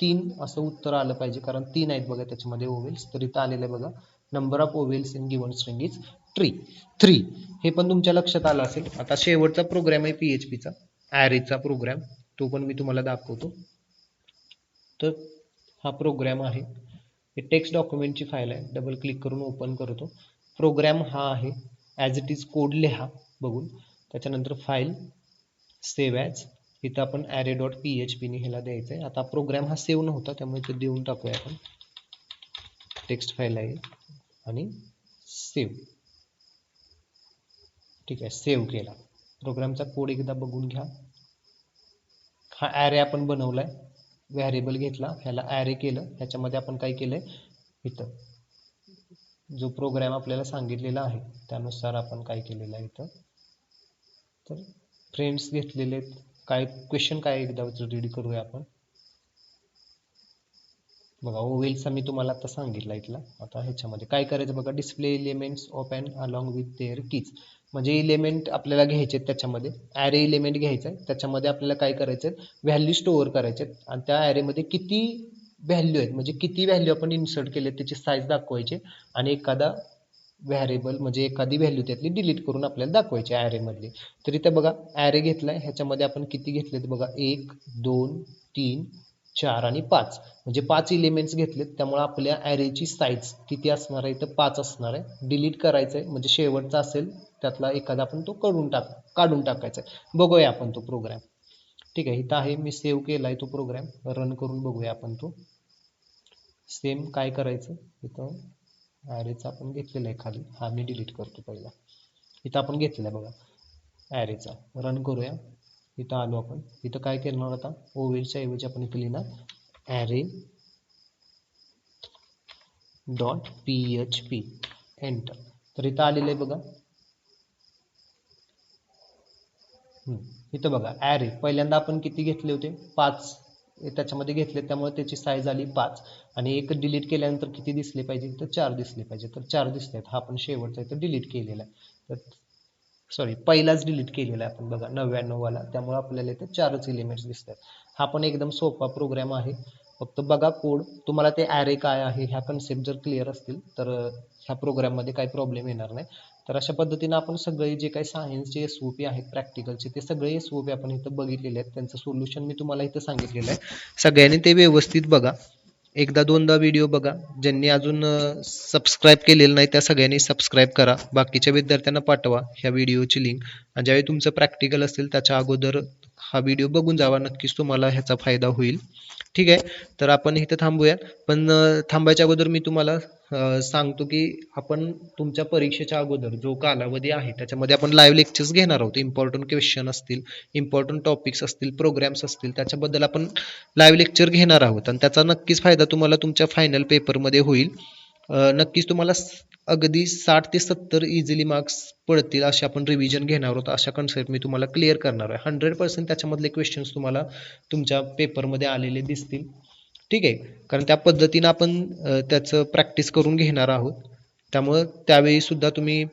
3 असं उत्तर आलं पाहिजे, कारण 3 आहेत बघा त्याच्यामध्ये ओवेल्स. तर इथं आलेलं आहे बघा, number of vowels in given string is 3. हे पण तुमच्या लक्षात आलं असेल. आता शेवटचा प्रोग्राम आहे PHPचा, ॲरेचा प्रोग्राम. तो पण मी तुम्हाला दाखवतो. तर हा प्रोग्राम आहे. हे टेक्स्ट डॉक्युमेंटची फाईल आहे. डबल क्लिक करून ओपन करतो. प्रोग्राम हा आहे. ॲज इट इज कोड लिहा बघून. त्याच्यानंतर फाईल, सेव्ह ॲज. इथं आपण array.php ने ह्याला द्यायचं आहे. आता प्रोग्राम हा सेव्ह नव्हता, त्यामुळे इथं देऊन टाकूया आपण. टेक्स्ट फाईल आहे आणि सेव्ह. ठीक आहे, सेव्ह केला. प्रोग्रामचा कोड एकदा बघून घ्या. हा ॲरे आपण बनवलाय, व्हेरिएबल घेतला, ह्याला ॲरे केलं. ह्याच्यामध्ये आपण काय केलंय? इथं जो प्रोग्राम आपल्याला सांगितलेला आहे त्यानुसार आपण काय केलेलं आहे इथं, तर फ्रेंड्स घेतलेले. काय क्वेश्चन काय एकदा रीड करूया आपण. बघा ओवेल्सचा मी तुम्हाला आता सांगितलं इथला. आता ह्याच्यामध्ये काय करायचं बघा, display elements of and along with their keys. म्हणजे इलेमेंट आपल्याला घ्यायचे त्याच्यामध्ये, ॲरे इलेमेंट घ्यायचा आहे, त्याच्यामध्ये आपल्याला काय करायचं, व्हॅल्यू स्टोअर करायचे आणि त्या ॲरेमध्ये किती व्हॅल्यू आहेत, म्हणजे किती व्हॅल्यू आपण इन्सर्ट केले त्याची साईज दाखवायची आणि एखादा व्हॅरिएबल म्हणजे एखादी व्हॅल्यू त्यातली डिलीट करून आपल्याला दाखवायची ॲरेमधली. तर इथं बघा ॲरे घेतलाय, ह्याच्यामध्ये आपण किती घेतलेत बघा, 1 2 3 4 आणि 5, म्हणजे 5 एलिमेंट्स घेतलेत. त्यामुळे आपल्या ॲरेची साईज किती असणार आहे, तर 5 असणार आहे. डिलीट करायचं आहे, म्हणजे शेवटचा असेल त्यातला एखादा आपण तो काढून टाकायचा आहे. बघूया आपण तो प्रोग्राम. ठीक आहे, इथं आहे, मी सेव्ह केला आहे तो प्रोग्राम. रन करून बघूया आपण तो. सेम काय करायचं, इथं ॲरेचा आपण घेतलेला आहे खाली, हा मी डिलीट करतो पहिला. इथं आपण घेतलेला आहे बघा ॲरेचा. रन करूया. इथं आलो आपण. इथं काय करणार आता, ओवेलच्या ऐवजी आपण इथं लिहिणार array.php एंटर. तर इथं आलेलं आहे बघा. इथं बघा ॲरे पहिल्यांदा आपण किती घेतले होते, 5 त्याच्यामध्ये घेतले, त्यामुळे त्याची साईज आली 5. आणि एक डिलीट केल्यानंतर किती दिसले पाहिजे, तर 4 दिसले पाहिजे. तर 4 दिसले आहेत. हा आपण शेवटचा इथं डिलीट केलेला आहे. तर सॉरी, पहिलाच डिलीट केलेला आहे आपण बघा 99 वाला, त्यामुळे आपल्याला इथे 4च एलिमेंट्स दिसतात. हा पण एकदम सोपा प्रोग्राम आहे. फक्त बघा कोड. तुम्हाला ते ॲरे काय आहे ह्या कन्सेप्ट जर क्लिअर असतील तर ह्या प्रोग्राममध्ये काही प्रॉब्लेम येणार नाही. तर अशा पद्धतीने आपण सगळे जे काही सायन्सचे SOP आहेत प्रॅक्टिकलचे, ते सगळे SOP आपण इथं बघितलेले आहेत. त्यांचं सोल्युशन मी तुम्हाला इथं सांगितलेलं आहे. सगळ्यांनी ते व्यवस्थित बघा. एकदा दोनदा व्हिडिओ बघा. ज्यांनी अजून सबस्क्राईब केलेलं नाही त्या सगळ्यांनी सबस्क्राईब करा. बाकीच्या विद्यार्थ्यांना पाठवा ह्या व्हिडिओची लिंक. आणि ज्यावेळी तुमचं प्रॅक्टिकल असेल त्याच्या अगोदर हा व्हिडिओ बघून जावा. नक्कीच तुम्हाला ह्याचा फायदा होईल. ठीक आहे. तर आपण इथं थांबूया. पण थांबायच्या अगोदर मी तुम्हाला सांगतो की आपण तुमच्या परीक्षेच्या अगोदर जो कालावधी आहे त्याच्यामध्ये आपण लाईव्ह लेक्चर्स घेणार आहोत. इम्पॉर्टंट क्वेश्चन असतील, इम्पॉर्टंट टॉपिक्स असतील, प्रोग्राम्स असतील, त्याच्याबद्दल आपण लाईव्ह लेक्चर घेणार आहोत आणि त्याचा नक्कीच फायदा तुम्हाला तुमच्या फायनल पेपरमध्ये होईल. नक्कीच तुम्हाला अगदी 60 ते 70 इझिली मार्क्स पडतील असे आपण रिव्हिजन घेणार आहोत. अशा कन्सेप्ट मी तुम्हाला क्लिअर करणार आहे. 100% त्याच्यामधले क्वेश्चन्स तुम्हाला तुमच्या पेपरमध्ये आलेले दिसतील. ठीक आहे. कारण त्या पद्धतीनं आपण त्याचं प्रॅक्टिस करून घेणार आहोत. त्यामुळं त्यावेळी सुद्धा तुम्ही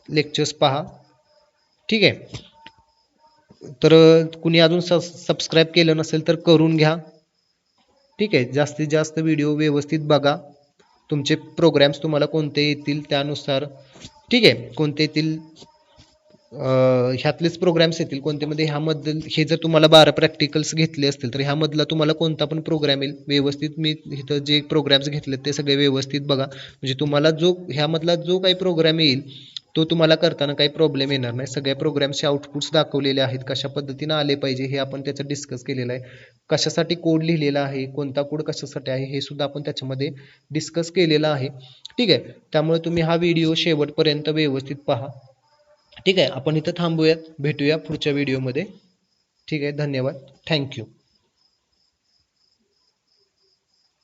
लेक्चर्स पहा. ठीक आहे. तर कुणी अजून सबस्क्राईब केलं नसेल तर करून घ्या. ठीक आहे. जास्तीत जास्त व्हिडिओ व्यवस्थित बघा. तुमचे प्रोग्राम्स तुम्हाला कोणते येतील त्यानुसार, ठीक आहे, कोणते येतील ह्यातलेच प्रोग्राम्स येतील कोणते मध्ये ह्यामधील हे जर तुम्हाला 12 प्रॅक्टिकल्स घेतले असतील तर ह्यामधला तुम्हाला कोणता पण प्रोग्राम येईल व्यवस्थित. मी इथं जे प्रोग्राम्स घेतले ते सगळे व्यवस्थित बघा, म्हणजे तुम्हाला जो ह्यामधला जो काही प्रोग्राम येईल तो तुम्हाला करताना काही प्रॉब्लेम येणार नाही. सगळ्या प्रोग्रामचे आउटपुट्स दाखवलेले आहेत, कशा पद्धतीनं आले पाहिजे हे आपण त्याचं डिस्कस केलेलं आहे. कशासाठी कोड लिहिलेला आहे, कोणता कोड कशासाठी आहे हे सुद्धा आपण त्याच्यामध्ये डिस्कस केलेलं आहे. ठीक आहे. त्यामुळे तुम्ही हा व्हिडिओ शेवटपर्यंत व्यवस्थित पहा. ठीक आहे. आपण इथं थांबूयात, भेटूया पुढच्या व्हिडिओमध्ये. ठीक आहे. धन्यवाद. थँक्यू.